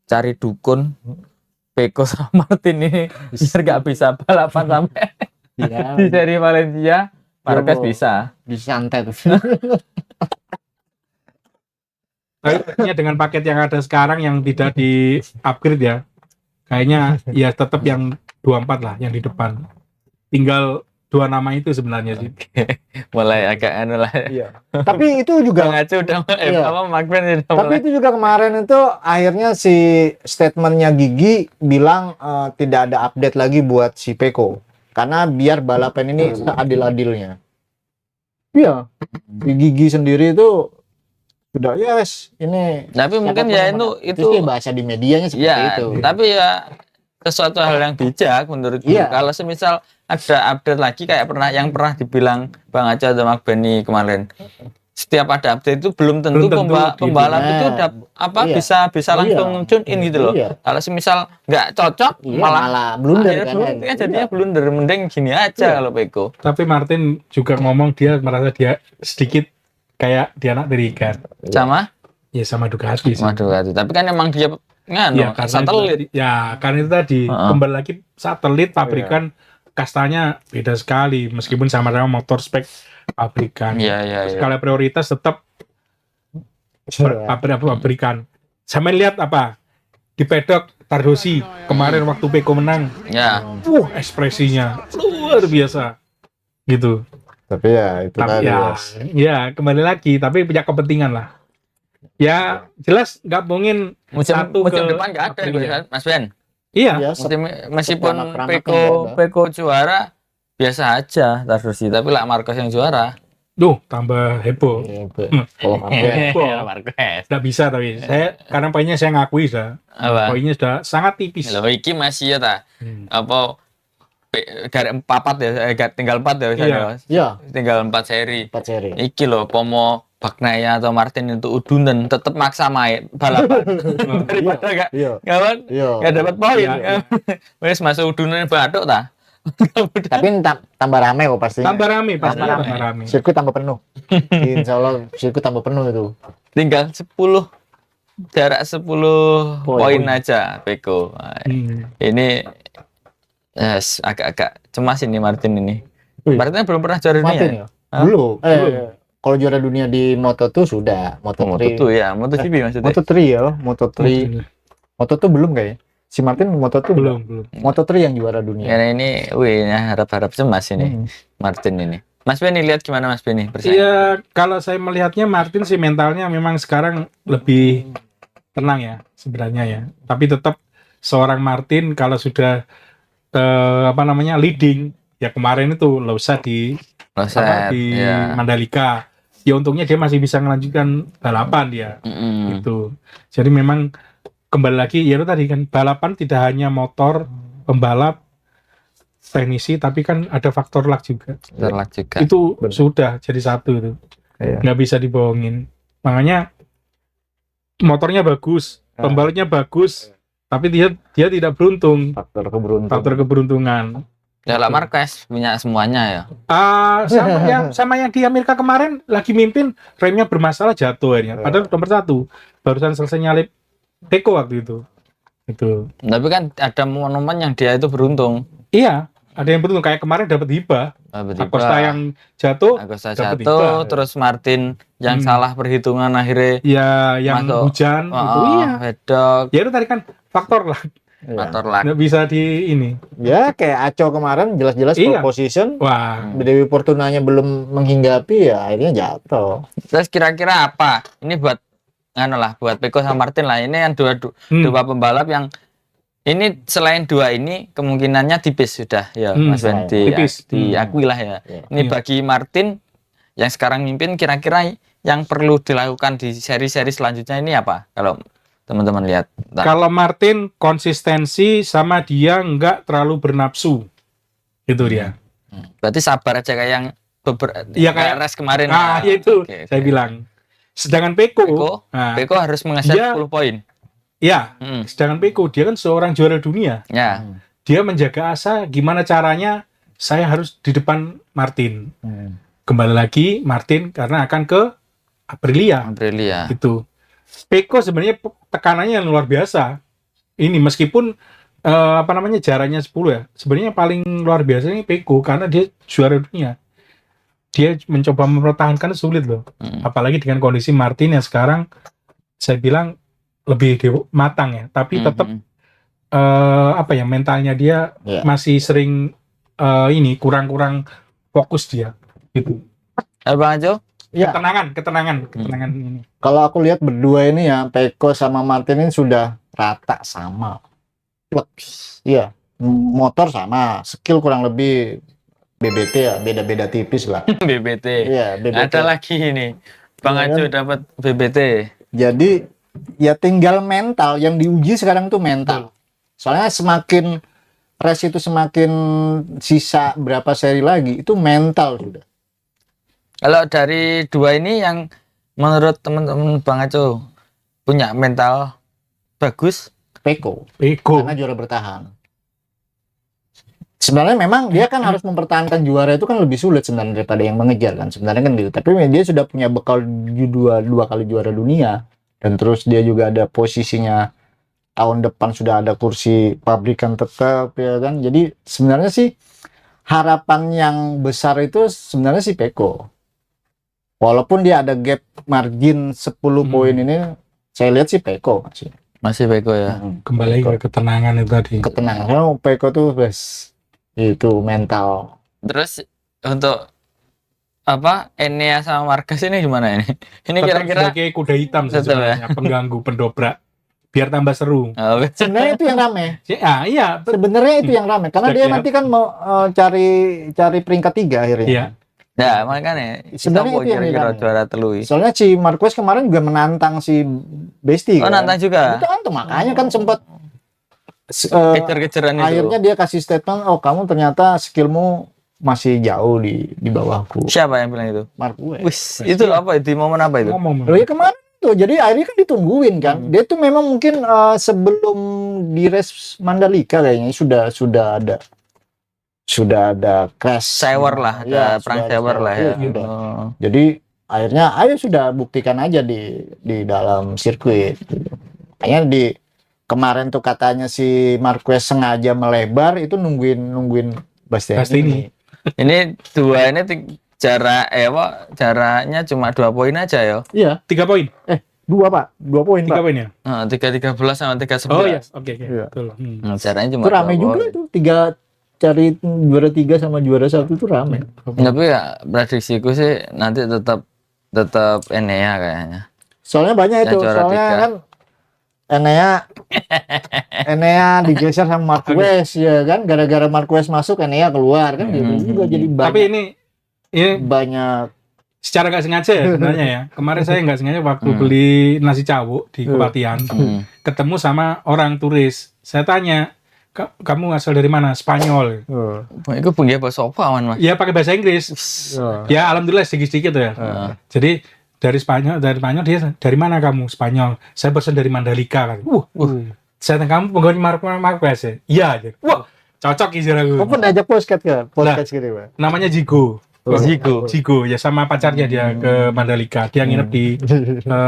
cari dukun Peko sama Martin ini biar nggak bisa balapan sampai di seri Valencia, Marquez bisa santai tuh. Kayaknya dengan paket yang ada sekarang yang tidak di upgrade ya, kayaknya ya tetap yang 24 lah yang di depan. Tinggal dua nama itu sebenarnya sih. Mulai agak anu lah. Iya. Tapi itu juga Bang Aco udah Iya. apa Markben udah Tapi mulai. itu juga kemarin itu akhirnya si statementnya Gigi bilang tidak ada update lagi buat si Peko karena biar balapan ini seadil-adilnya. Iya, si Gigi sendiri itu sudah yes ini. Tapi mungkin ya itu sih bahasa di medianya seperti ya, itu. tapi ya sesuatu hal yang bijak menurutku. Iya. Kalau semisal ada update lagi kayak yang pernah dibilang Bang Aco atau Mark Benny kemarin. Setiap ada update itu belum tentu, Belum tentu gitu. pembalap Nah, itu iya. bisa langsung tune in gitu loh. Iya. Kalau semisal nggak cocok Iya, malah blunder akhirnya kan. blunder, jadinya blunder. Mending gini aja Iya. kalau Peko. Tapi Martin juga ngomong dia merasa dia sedikit kayak dia anak dari ikan. Sama Ya sama Ducati sih. waduh tapi kan emang dia Ya, karena satelit. karena itu tadi kembali lagi satelit pabrikan Iya. kastanya beda sekali meskipun sama-sama motor spek pabrikan. Iya. Skala prioritas tetap pabrikan. Sama lihat apa di pedok Tardosi kemarin waktu Peko menang. Ya. Ekspresinya luar biasa. Gitu. Tapi ya itu Tapi ya kembali lagi tapi punya kepentingan lah. Ya jelas nggak mungkin Musim satu ke depan nggak ada Aprilia. Mas Ben. Iya. Meskipun Keramat-keramatnya nggak ada. Peko juara biasa aja Tardosi, tapi lah Marcos yang juara. Duh, tambah heboh. Kalau Heboh. Marquez. Nggak bisa tapi saya karena poinnya saya ngakui sudah. Apa? Poinnya sudah sangat tipis. Lo iki masih ya ta. Apa garis 4 ya, tinggal 4 ya Iya. ya tinggal 4 seri. 4 seri. Iki loh Pomo Bagnaia atau Martin itu udunan tetap maksa main balapan daripada gak Iya. nggak dapat poin. Iya. Wes masuk udunan batuk ta. Tapi tambah rame kok pastinya. Tambah rame pasti Tambah tambah rame. Sirkuit tambah penuh. Insya Allah sirkuit tambah penuh itu. Tinggal 10 jarak 10 poin aja Peko. Nah, Ini agak-agak cemas ini Martin ini. Wih. Martin belum pernah juara Martin dunia. ya? Belum. Kalau juara dunia di Moto2 sudah. Moto2 Moto3. ya, MotoGP maksudnya. Moto3 ya, Moto3. Moto2 belum kayaknya. Si Martin Moto2 Belum. Moto3 yang juara dunia. Karena ini, harap-harap cemas ini Martin ini. Mas Benny lihat gimana Mas Benny bersaing? Iya, kalau saya melihatnya Martin sih mentalnya memang sekarang lebih tenang ya sebenarnya ya. Tapi tetap seorang Martin kalau sudah leading ya kemarin itu Losa di ya. Mandalika. Ya untungnya dia masih bisa melanjutkan balapan dia. Gitu. Jadi memang kembali lagi ya itu tadi kan balapan tidak hanya motor, pembalap, teknisi tapi kan ada faktor luck juga. Terlak juga. Itu sudah jadi satu itu. Iya. Nggak bisa dibohongin. Makanya motornya bagus, pembalapnya bagus, tapi dia tidak beruntung. Faktor Keberuntungan. Ya lah Marquez punya semuanya ya. Sama yang di Amerika kemarin lagi mimpin remnya bermasalah jatuh akhirnya. Padahal nomor 1 barusan selesai nyalip Peko waktu itu. Itu. Tapi kan ada momen yang dia itu beruntung. Iya, ada yang beruntung kayak kemarin dapat hibah. Acosta yang jatuh, Acosta dapat jatuh, hibah. terus Martin yang salah perhitungan akhirnya Ya yang masuk. hujan itu iya. Hedok, Ya itu tadi kan faktor lah. faktor luck. Nggak bisa di ini. Ya kayak Aco kemarin jelas-jelas Iya. pole position. Wah, Dewi Fortunanya belum menghinggapi ya akhirnya jatuh. Terus kira-kira apa? Ini buat buat Peko sama Martin lah. Ini yang dua pembalap yang ini selain dua ini kemungkinannya tipis sudah ya Mas Ben tipis. diakui lah ya. Ini Iya. bagi Martin yang sekarang mimpin kira-kira yang perlu dilakukan di seri-seri selanjutnya ini apa? Kalau teman-teman lihat. kalau Martin konsistensi sama dia nggak terlalu bernafsu. Itu dia. Berarti sabar aja kayak yang Iya, kayak kayak- race kemarin. Ya itu Oke, saya oke. bilang. Sedangkan Peko, Peko harus mengejar dia- 10 poin. ya, Hmm. sedangkan Peko dia kan seorang juara dunia. Ya. Dia menjaga asa gimana caranya saya harus di depan Martin. Kembali lagi Martin karena akan ke Aprilia. Aprilia. Itu. Peko sebenarnya tekanannya yang luar biasa. Ini meskipun jaraknya 10 ya. Sebenarnya paling luar biasa ini Peko karena dia juara dunia. Dia mencoba mempertahankan sulit loh. Apalagi dengan kondisi Martin yang sekarang saya bilang lebih matang ya, tapi tetap mentalnya dia Iya. masih sering ini kurang fokus dia gitu. Bang Aco? Ya, Ketenangan ini. kalau aku lihat berdua ini ya, Peko sama Martin ini sudah rata sama. Plus, iya, motor sama, skill kurang lebih BBT ya, beda-beda tipis lah. BBT. Iya, BBT. Ada lagi ini. Bang Iya, Aco kan? dapat BBT. Jadi ya tinggal mental, yang diuji sekarang tuh mental. Soalnya semakin race itu semakin sisa berapa seri lagi, itu mental sudah. Kalau dari dua ini yang menurut teman-teman Bang Aco punya mental bagus, Peko, Peko. karena juara bertahan. Sebenarnya memang dia kan harus mempertahankan juara itu kan lebih sulit sebenarnya daripada yang mengejar kan, sebenarnya kan gitu. Tapi dia sudah punya bekal dua kali juara dunia, dan terus dia juga ada posisinya tahun depan sudah ada kursi pabrikan tetap ya kan. Jadi sebenarnya sih harapan yang besar itu sebenarnya si Peko. Walaupun dia ada gap margin 10 poin ini, saya lihat sih Peko masih Peko ya. Kembali ke ketenangan itu tadi. Ketenangan. Karena Peko tuh itu mental. Terus untuk apa Enea sama Marquez ini gimana ini? Ini Tetap kira-kira sebagai kuda hitam sih Tetap ya? sebenarnya, pengganggu, pendobrak, biar tambah seru. oh, Sebenarnya itu yang rame. Iya, Sebenarnya itu yang rame karena Sudah dia kelihatan. nanti kan mau cari peringkat 3 akhirnya. iya. ya makanya Sebenarnya siapa itu yang kira-kira dinamakan. juara telui. Soalnya si Marquez kemarin juga menantang si Besti Oh kan. nantang juga. Itu kan tuh, makanya kan sempat Kejar-kejaran itu. akhirnya dia kasih statement, oh kamu ternyata skillmu masih jauh di bawahku. Siapa yang bilang itu? Marquez. Wis, itu apa di momen apa itu? Ngomong. Loh ya kemarin tuh, jadi akhirnya kan ditungguin kan. Dia tuh memang mungkin sebelum di race Mandalika kayaknya sudah ada crash. Sewer lah, ada Ya, perang sudah ada sewer lah ya. iya, sudah. Oh. Jadi akhirnya ayo sudah buktikan aja di dalam sirkuit. Makanya di kemarin tuh katanya si Marquez sengaja melebar itu nungguin Bastianini. Bastianini. Ini dua ini jaraknya cuma 2 poin aja ya. Iya, 3 poin. 2 Pak, 2 poin 3 Pak. poin ya. 3-13 sama 3-11. Oh iya, oke. Iya. Betul. Jaraknya cuma Itu rame 2 juga poin. itu, juara 3 sama juara 1 itu rame. Tapi ya prediksiku sih nanti tetap Enea kayaknya. Soalnya banyak Yang itu, juara soalnya 3. kan Enea digeser sama Marquez ya kan, gara-gara Marquez masuk Enea keluar kan, jadi juga jadi Tapi banyak ini banyak secara nggak sengaja ya sebenarnya ya. Kemarin saya nggak sengaja waktu beli nasi cawuk di Kepatihan, ketemu sama orang turis. Saya tanya, kamu asal dari mana? Spanyol. Itu pengen bahasa apa aman mas? Ya pakai bahasa Inggris. Ya alhamdulillah sedikit-sedikit ya. Jadi dari Spanyol dia dari mana kamu? Spanyol. Saya pesan dari Mandalika kan. Saya tanya kamu pengguna Marquez ya? Iya. Gitu. Wah, cocok istilahku. Kau pernah ajak podcast gitu Pak? Namanya Jigo. Jigo. Jigo ya, sama pacarnya dia ke Mandalika. Dia nginep di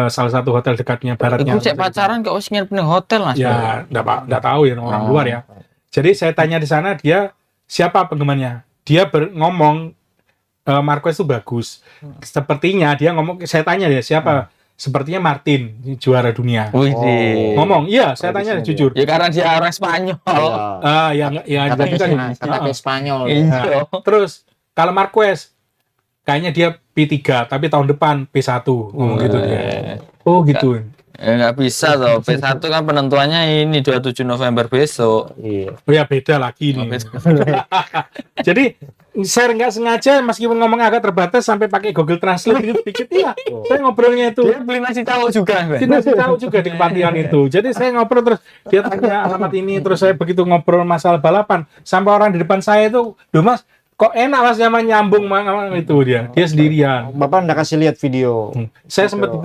salah satu hotel dekatnya baratnya. Aku cek pacaran kok harus nginep di hotel mas? Ya, enggak tahu ya orang luar ya. Jadi saya tanya di sana dia siapa penggemarnya. Dia ngomong Marquez itu bagus. Sepertinya dia ngomong, saya tanya dia siapa? Sepertinya Martin juara dunia. Wih, Ngomong, iya, saya tanya jujur. ya karena dia orang Spanyol. Ya Kata juga nih. ke Spanyol. Iya. Terus kalau Marquez kayaknya dia P3 tapi tahun depan P1 ngomong gitu dia. Oh gitu. Ya nggak bisa toh. P1 kan penentuannya ini 27 November besok. Iya. Oh ya beda lagi nih. Jadi saya nggak sengaja meskipun ngomong agak terbatas sampai pakai Google Translate dikit-dikit ya. Saya ngobrolnya itu. Dia beli nasi tahu juga. Kita sih tahu juga di Kepatihan itu. Jadi saya ngobrol terus dia tanya alamat ini, terus saya begitu ngobrol masalah balapan sampai orang di depan saya itu, "Duh Mas, kok enak Mas nyaman nyambung itu dia sendirian." Bapak nggak kasih lihat video. Saya sempat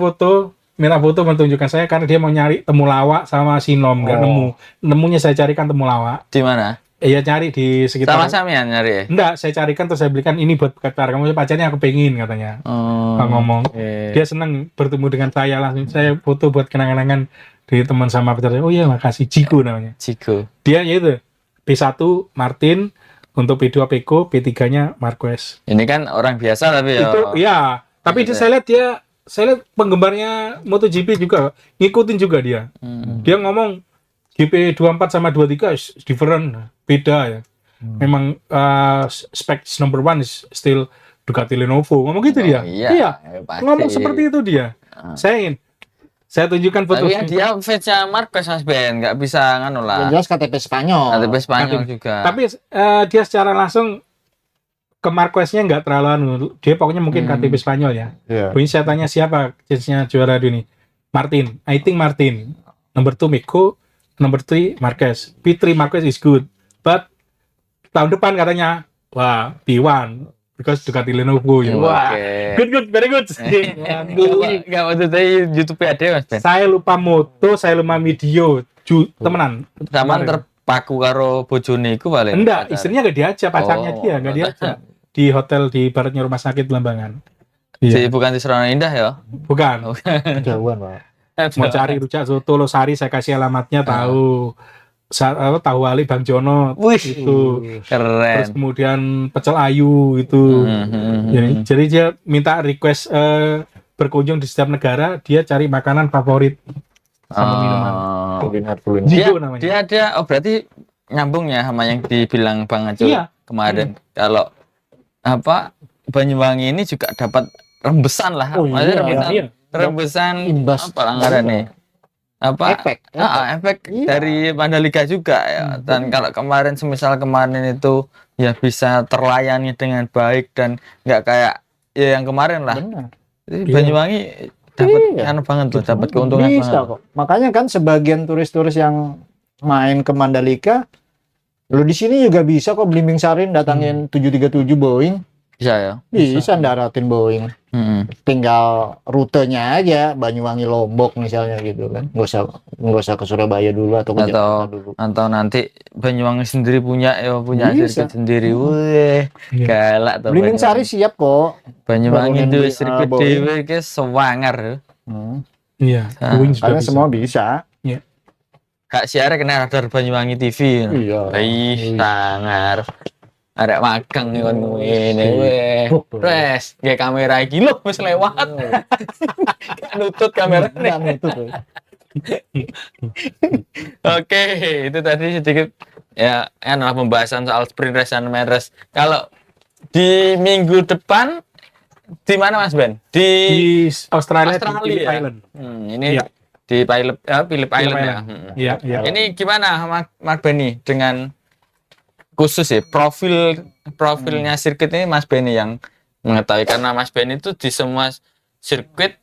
minta foto menunjukkan saya karena dia mau nyari temulawak sama sinom, nggak nemu. Nemunya saya carikan temulawak. Di mana? Iya cari di sekitar. Sama Samian nyari ya? Enggak, saya carikan terus saya belikan ini buat pacar kamu, pacarnya aku pengen katanya. Ngomong. Dia senang bertemu dengan saya, langsung saya foto buat kenang-kenangan di teman sama pacarnya. Oh iya makasih, Jigo namanya. Jigo. Dia yaitu P1 Martin, untuk P2 Peko, P3-nya Marquez. Ini kan orang biasa tapi ya. Itu ya, tapi Iya. saya lihat penggemarnya MotoGP juga ngikutin juga dia. Dia ngomong GP 24 sama 23 is different, beda ya. memang specs number one is still Ducati Lenovo. Ngomong gitu dia. Iya, pasti. Ngomong seperti itu dia. Saya tunjukkan foto. Tapi dia fansnya Marquez Mas Ben, nggak bisa nganu Yang lah. jelas KTP Spanyol. KTP Spanyol juga. Tapi dia secara langsung ke Marquez-nya nggak terlalu anu. Dia pokoknya mungkin KTP Spanyol ya. Iya. Ini saya tanya siapa chance-nya juara ini? Martin. I think Martin. Number 2 Miko, number 3 Marquez. P3 Marquez is good. But tahun depan katanya, wah, P1 because Ducati Lenovo ya. Wah. Good, very good. Nggak waktu tadi YouTube ada Mas Ben. Saya lupa moto, saya lupa video. Temenan. Zaman terpaku karo bojone iku paling. Enggak, istrinya nggak diajak, pacarnya Oh, dia nggak diajak. Di hotel di baratnya rumah sakit Belambangan. Jadi bukan di Serana Indah ya. Bukan. Jauhan, Pak. Mau cari rujak soto Losari, saya kasih alamatnya, tahu. Tahu wali Bang Jono. Wih, Itu. Terus keren. kemudian pecel ayu itu. Jadi dia minta request berkunjung di setiap negara, dia cari makanan favorit sama minuman. Kuliner. Dia, Jigo namanya. dia ada, berarti nyambung ya sama yang dibilang Bang Aco Iya. kemarin. Kalau apa Banyuwangi ini juga dapat rembesan lah. Oh, Maksudnya iya, rembesan, iya. rembesan Imbas. apa langgaran nih? Apa? Efek Iya. dari Mandalika juga ya. Dan kalau kemarin semisal kemarin itu ya bisa terlayani dengan baik dan nggak kayak ya yang kemarin lah. Benar. Jadi Banyuwangi dapat Iya. anu banget tuh, dapat keuntungan Bisa banget. kok. Makanya kan sebagian turis-turis yang main ke Mandalika, lu di sini juga bisa kok Belimbing Sarin datangin 737 Boeing, Bisa ya. bisa ndaratin Boeing. Tinggal rutenya aja Banyuwangi Lombok misalnya gitu kan. Nggak usah ke Surabaya dulu atau ke Jakarta dulu. Atau nanti Banyuwangi sendiri punya Bisa. sirkuit sendiri. Wih, Iya. galak tuh. Belimbing Sari siap kok. Banyuwangi Bangunin itu di, sirkuit Boeing. dewe ke sewangar. Iya, Ah, Boeing sudah Karena bisa. semua bisa. Kak Siara kena radar Banyuwangi TV. Iya. Ih, sangar. Ada magang nih kan ini, weh. Pres, kayak kamera iki lho wis lewat. Gak nutut kamera nih. Nggak nutup, ya. Oke, itu tadi sedikit ya adalah pembahasan soal sprint race dan main race. Kalau di minggu depan di mana Mas Ben? Di Australia, Australia di Phillip ya? Island. Ini Iya. di Phillip Island ya. Iya, iya. Ini gimana Mas Benny dengan khusus ya profilnya sirkuit ini Mas Benny yang mengetahui, karena Mas Benny itu di semua sirkuit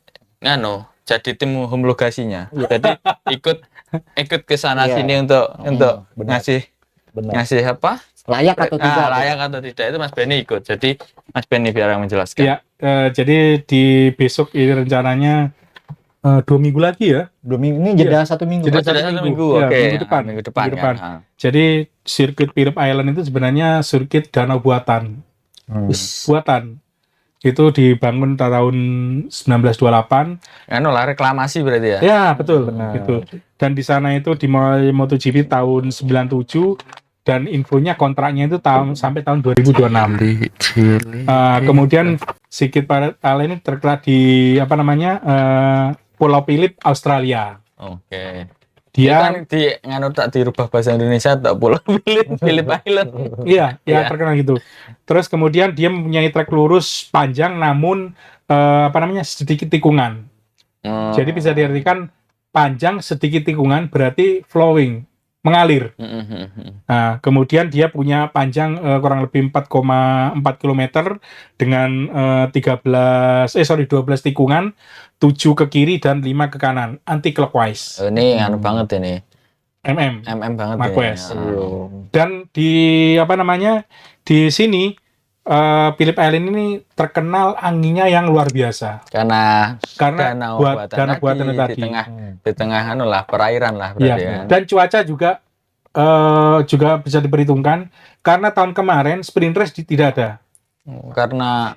jadi tim homologasinya. Jadi ikut ke sana Iya. sini untuk benar. Benar. ngasih apa? Layak atau tidak? Layak atau tidak itu Mas Benny ikut. Jadi Mas Benny biar yang menjelaskan. Iya, jadi di besok ini rencananya 2 minggu lagi ya. 2 minggu ini jeda 1 minggu. Jeda Sudah satu minggu. Ya, Oke. minggu depan. Minggu depan. Minggu depan. Kan? Jadi sirkuit Phillip Island itu sebenarnya sirkuit danau buatan. Buatan. Itu dibangun tahun 1928. Lah reklamasi berarti ya. Ya, betul. Benar. Gitu. Dan di sana itu dimulai MotoGP tahun 97 dan infonya kontraknya itu sampai tahun 2026. Kemudian sirkuit Island ini terletak di Pulau Phillip, Australia. Oke. Dia kan tak dirubah bahasa Indonesia tak Pulau Phillip Island. iya, Iya. terkenal gitu. Terus kemudian dia mempunyai trek lurus panjang namun sedikit tikungan. Jadi bisa diartikan panjang sedikit tikungan berarti flowing, mengalir. Nah, kemudian dia punya panjang kurang lebih 4,4 km dengan 12 tikungan, 7 ke kiri dan 5 ke kanan, anti clockwise. Ini banget ini. MM. banget Marquez. ini. Dan di di sini Phillip Island ini terkenal anginnya yang luar biasa. Karena Karena danau buatan tadi. di tengah perairan lah Iya. berarti kan. Dan cuaca juga bisa diperhitungkan karena tahun kemarin sprint race tidak ada. Karena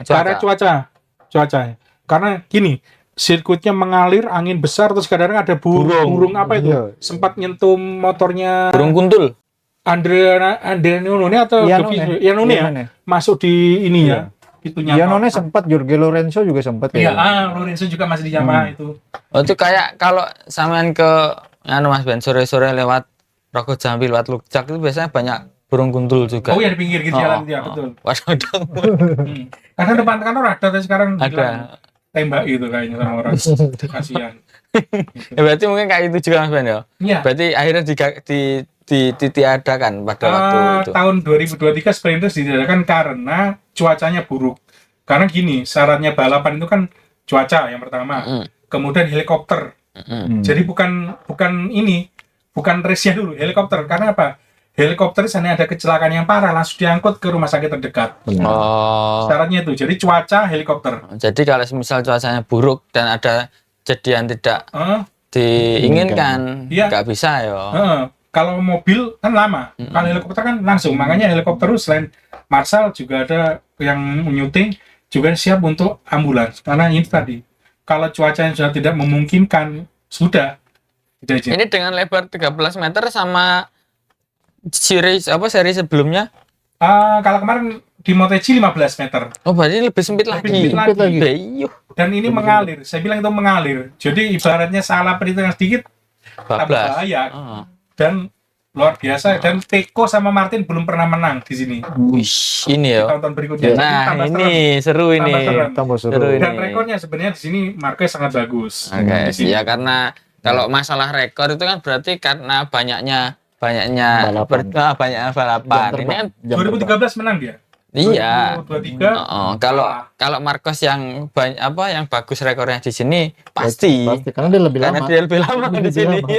Cuaca. Karena gini, sirkuitnya mengalir angin besar terus kadang-kadang ada burung apa itu? Iya. Sempat nyentuh motornya burung kuntul. Andreanone atau Yanone ya, masuk di ini ya. Itunya. Yanone sempat, Jorge Lorenzo juga sempat Iya, ya. Lorenzo juga masih di Yamaha itu. Oh, itu kayak kalau sampean ke Mas Ben sore-sore lewat Rogo Jambi lewat Lukcak itu biasanya banyak burung gundul juga. Oh ya di pinggir gitu jalan ya betul. Waduh dong. Karena depan kantor ada tapi sekarang Ada. bilang tembak gitu kayaknya sama orang. Kasihan. Ya, berarti mungkin kayak itu juga Mas Ben ya. Iya. Berarti akhirnya ditiadakan pada waktu itu. Tahun 2023 Sprinters diadakan karena cuacanya buruk. Karena gini, syaratnya balapan itu kan cuaca yang pertama, kemudian helikopter. Jadi bukan race-nya dulu, helikopter. Karena apa? Helikopter sana ada kecelakaan yang parah, langsung diangkut ke rumah sakit terdekat. Oh. Syaratnya itu, jadi cuaca helikopter. Jadi kalau misal cuacanya buruk dan ada kejadian tidak diinginkan, Iya. nggak bisa ya. Kalau mobil kan lama, kalau helikopter kan langsung. Makanya helikopter itu selain Marshall juga ada yang menyuting juga siap untuk ambulans. Karena ini tadi, kalau cuacanya sudah tidak memungkinkan, sudah tidak izin. Ini dengan lebar 13 meter sama seri sebelumnya. Kalau kemarin di MotoGP 15 meter. Oh, berarti lebih sempit lagi. sempit lagi. Deyuh. Dan ini mengalir. Saya bilang itu mengalir. Jadi ibaratnya salah perhitungan sedikit, tambah Bablas. bahaya. Oh. Dan luar biasa. Dan Pecco sama Martin belum pernah menang di sini. Wish, ini ya. Tahun-tahun berikutnya. Jadi Nah, tambah ini serem. seru ini. Tambah serem. Tambah seru. Seru ini. Dan rekornya sebenarnya di sini Marquez sangat bagus. Oke, Di sini. ya karena kalau masalah rekor itu kan berarti karena banyaknya Balapan. balapan. Ini kan 2013 menang dia. iya. 2023. Kalau Marcos yang yang bagus rekornya di sini pasti karena dia lebih karena lama. dia lebih lama di Lebih sini. lama.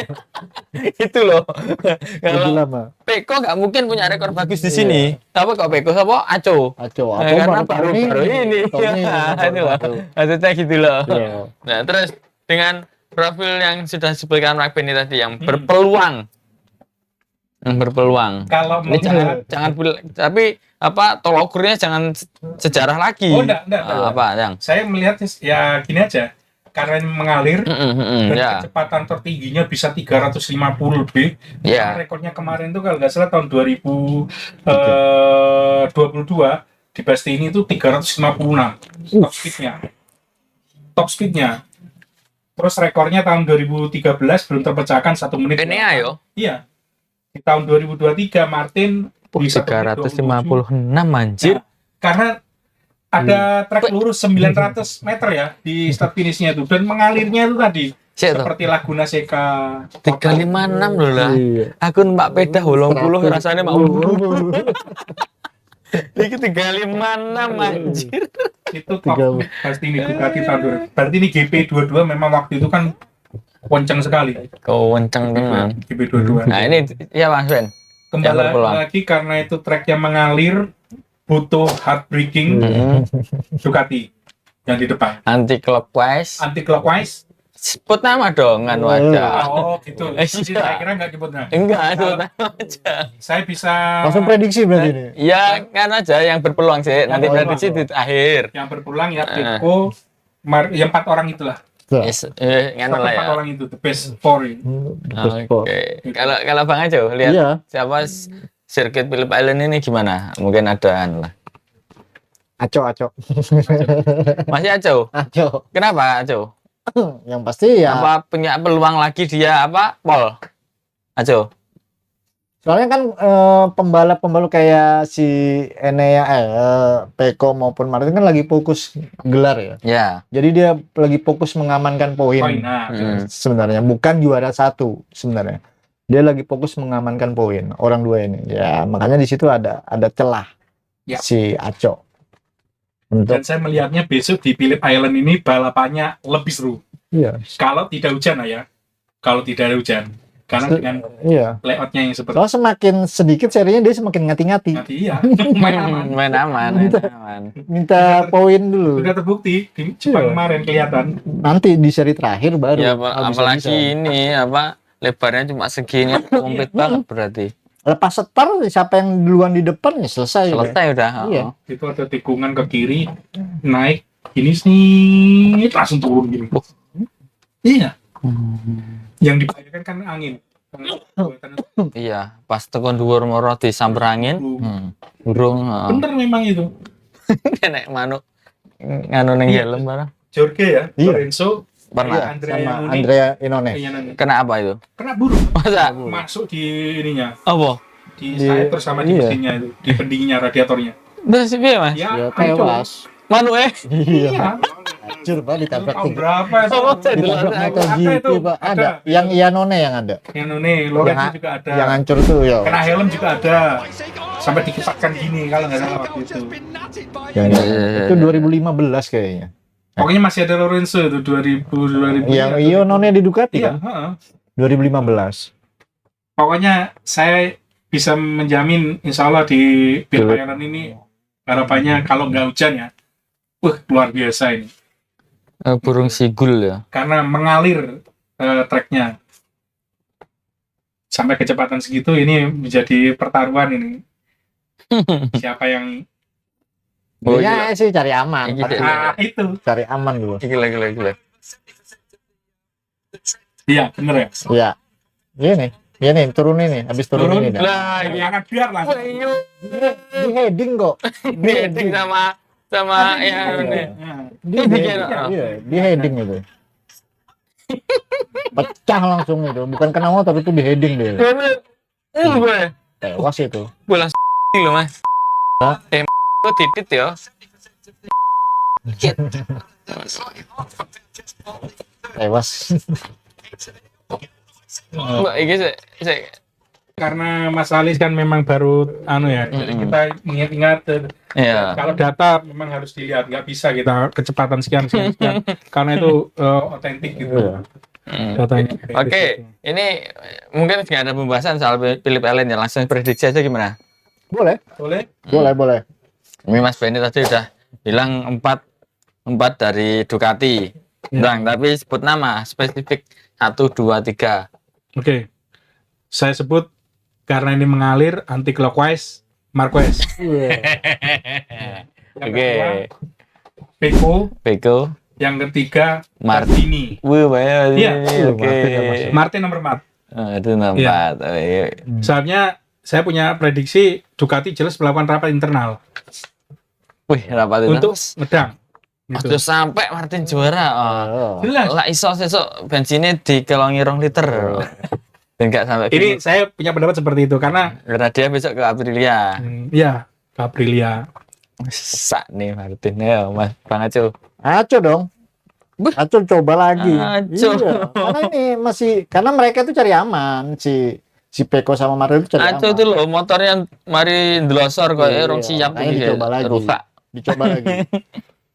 Itu loh. Lebih Kalau lama. Peko nggak mungkin punya rekor bagus di sini. Apa kok Peko apa? Aco. Karena baru ini. Itu loh. Maksudnya gitu loh. Iya. Nah, terus dengan profil yang sudah disebutkan Mark Benny tadi yang berpeluang. Kalau Ini melihat jangan tapi tolok ukurnya jangan sejarah lagi. Oh, enggak. Yang Saya melihat ya gini aja. Karena ini mengalir dan ya. kecepatan tertingginya bisa 350 lebih. Ya. Karena rekornya kemarin itu kalau nggak salah tahun 2022 di Bastiani itu 356 top speednya. Terus rekornya tahun 2013 belum terpecahkan 1 menit. Ini ayo. Iya. Di tahun 2023 Martin bisa 356 Nah, anjir. karena ada trek lurus 900 meter ya di start finishnya itu, dan mengalirnya itu tadi Cek toh. seperti Laguna Seca 356 loh lah. Iya. Aku numpak peda 80 rasanya mau. Iki 356 anjir. itu top pasti ini Ducati tahun 2000. Berarti ini GP22 memang waktu itu kan kencang sekali. Kenceng teman. GP22. Nah, ini ya Mas Ben. Kembali yang berpeluang. lagi karena itu trek yang mengalir, butuh hard braking Ducati yang di depan. Anti clockwise. Anti clockwise. Sebut nama dong kan aja. Oh gitu. Iya. Jadi saya kira nggak nyebutnya. Enggak, sebut nama aja. Saya bisa Langsung prediksi berarti ini. Ya kan aja yang berpeluang sih. Nanti prediksi di akhir. yang berpulang ya Pecco, yang 4 orang itulah. Yes, nganu lah ya. 4 orang itu the best 4 ini. Oke. Kalau Bang Ajo lihat Iya. siapa sirkuit Phillip Island ini gimana? Mungkin ada lah. Aco. Masih Ajo? Aco. Kenapa Ajo? Yang pasti ya. Apa punya peluang lagi dia Pol? Ajo. Soalnya kan pembalap-pembalap kayak si Enea, Pecco maupun Martin kan lagi fokus gelar ya. Ya. Jadi dia lagi fokus mengamankan poin Nah, sebenarnya, bukan juara 1 sebenarnya. Dia lagi fokus mengamankan poin orang dua ini. Ya makanya di situ ada celah Ya. si Aco. dan Untuk saya melihatnya besok di Phillip Island ini balapannya lebih seru. iya. Kalau tidak hujan ya. Kalau tidak ada hujan. Karena dengan Iya. layoutnya yang seperti Soalnya semakin sedikit serinya dia semakin ngati-ngati. nanti iya. Main aman. Main aman. Minta poin dulu. Sudah terbukti di Jepang Iya. kemarin kelihatan. Nanti di seri terakhir baru. Ya bisa-bisa. apalagi ini lebarnya cuma segini komplit banget berarti. Lepas setar siapa yang duluan di depan ya selesai. Selesai udah. Iya. Itu ada tikungan ke kiri, naik, ini sih langsung turun gini. Iya. Yang dibayangkan kan angin. Iya, pas tekan dhuwur moro disamper angin. Burung. Bener memang itu. Nek manuk nganu ning helm barang. Jorge ya, Iya. Lorenzo, Pernah. Andrea Sama Andrea Inone. Iannone. Kena apa itu? Kena burung Masa? masuk di ininya. Apa? di sayap bersama di Iya. mesinnya itu, di pendingnya radiatornya. Terus piye, Mas? Ya, Ya hancur. tewas. Manuke. Iya. Iya. Hancur Pak ditabrak Tahun tiga. berapa itu? Oh, saya dulu Ditabrak ada. MotoGP itu, Pak. ada. Ada. Yang Iannone yang ada. Yang ini, Lorenzo Yang- juga ada. Yang hancur tuh ya. Kena helm juga ada. Sampai dikepakkan gini kalau nggak salah waktu itu. Itu 2015 kayaknya. Pokoknya masih ada Lorenzo itu 2000. Yang Iannone di Ducati Iya, kan? heeh. 2015. Pokoknya saya bisa menjamin insya Allah di Phillip Island ini harapannya kalau nggak hujan ya, luar biasa ini. Burung sigul ya. Karena mengalir treknya sampai kecepatan segitu, ini menjadi pertaruhan ini. Siapa yang Oh, Ya sih cari aman. Gitu. itu? Cari aman gitu. Gila. Iya, bener ya. Iya. Iya nih, turun ini, habis turun ini dah. Lah, ini Jangan biar lah. Di heading kok. di heading sama ya ini. Nah, Di Ini heading. bikin- Iya, di heading itu. Pecah langsung itu, bukan kena motor itu di heading dia. Gue Tewas itu. bola lo, Mas. Hah? Kok titit ya? Tewas. Mbak, iki sik karena Mas Alis kan memang baru jadi kita ingat-ingat ya. kalau data memang harus dilihat, nggak bisa kita kecepatan sekian karena itu otentik gitu Iya. datanya. Oke, ini mungkin nggak ada pembahasan soal Phillip Island ya, langsung prediksi aja gimana? Boleh, Boleh? boleh. Ini Mas Benny tadi udah bilang empat dari Ducati, Bang, tapi sebut nama spesifik 1, 2, 3. Oke. Saya sebut karena ini mengalir anti clockwise Marquez. Yang Oke, kedua, Pecco. Pecco, Yang ketiga, Martin. Martini. Wih, banyak. Iya. Oke. Martin ya, Mas. Martin nomor 4. Itu nomor 4. Oh, iya. Soalnya saya punya prediksi Ducati jelas melakukan rapat internal Wih, rapat itu. untuk ngedang. Gitu. Aduh, sampai Martin juara. Oh. Jelas. Lah iso sesuk bensinnya dikelongi 2 liter. Dan enggak sampai Ini saya punya pendapat seperti itu karena karena dia besok ke Aprilia. ya Aprilia. Sak nih Martin ya, Mas Bang Aco. Aco dong. Aco coba lagi. Aco. Iya, karena ini masih karena mereka itu cari aman si Pecco sama Martin itu cari Aco aman. itu loh motornya mari ndelosor kok Iya, rong siap makanya iki, dicoba lagi. rusak. Dicoba lagi.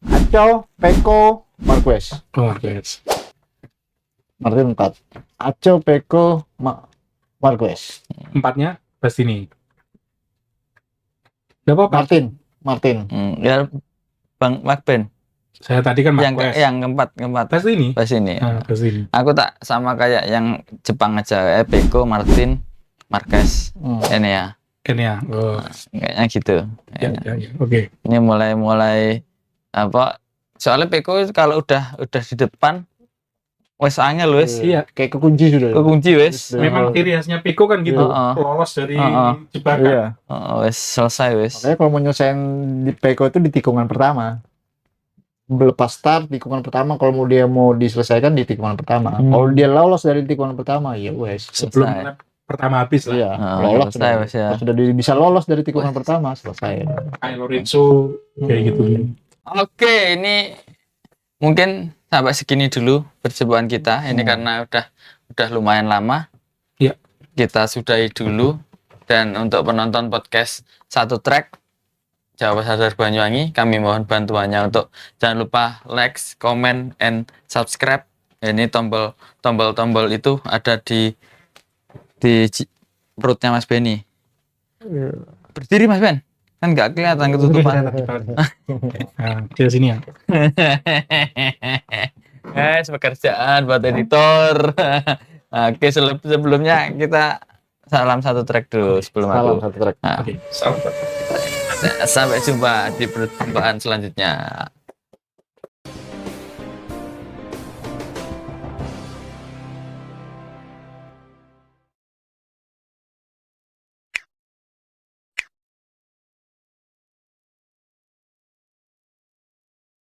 Aco, Pecco, Marquez. Oh, yes. Martin 4. Aco, Pecco, Marquez. 4-nya Bastini. Gak apa-apa. Martin. Ya Bang Macben Saya tadi kan yang Marquez. yang keempat Bastini. pas ini. Bastini. Aku tak sama kayak yang Jepang aja, Pecco, Martin, Marquez. Ini ya. Kan ya. Oh. Kayaknya gitu. Ya. Oke. Ini mulai apa? Soalnya Pecco kalau udah di depan wes angel wes. Iya. Kayak kekunci sudah. Kekunci wes. Memang ciri khasnya Pecco kan gitu. Lolos dari jebakan. Iya. Wes selesai wes. Makanya kalau mau nyelesain di Pecco itu di tikungan pertama. Lepas start tikungan pertama, kalau dia mau diselesaikan di tikungan pertama. Kalau dia lolos dari tikungan pertama, ya wes. Sebelum Selesai. lap pertama habis lah. Iya, Oh, lolos selesai, sudah. wes ya. Kalau sudah bisa lolos dari tikungan pertama, selesai. Kayak Lorenzo kayak gitu. Oke, ini mungkin sampai segini dulu perjumpaan kita. Ini karena udah lumayan lama. Iya. Kita sudahi dulu. Dan untuk penonton podcast Satu Track Jawa Sadar Banyuwangi, kami mohon bantuannya untuk jangan lupa like, comment, and subscribe. Ini tombol itu ada di perutnya Mas Benny. Berdiri Mas Ben, kan nggak kelihatan ketutupan. Nah, ke sini ya. Pekerjaan buat editor. Oke, sebelumnya kita salam Satu Track dulu sebelum Salam aku. Satu Track. Nah, Oke, salam. sampai jumpa di perjumpaan selanjutnya.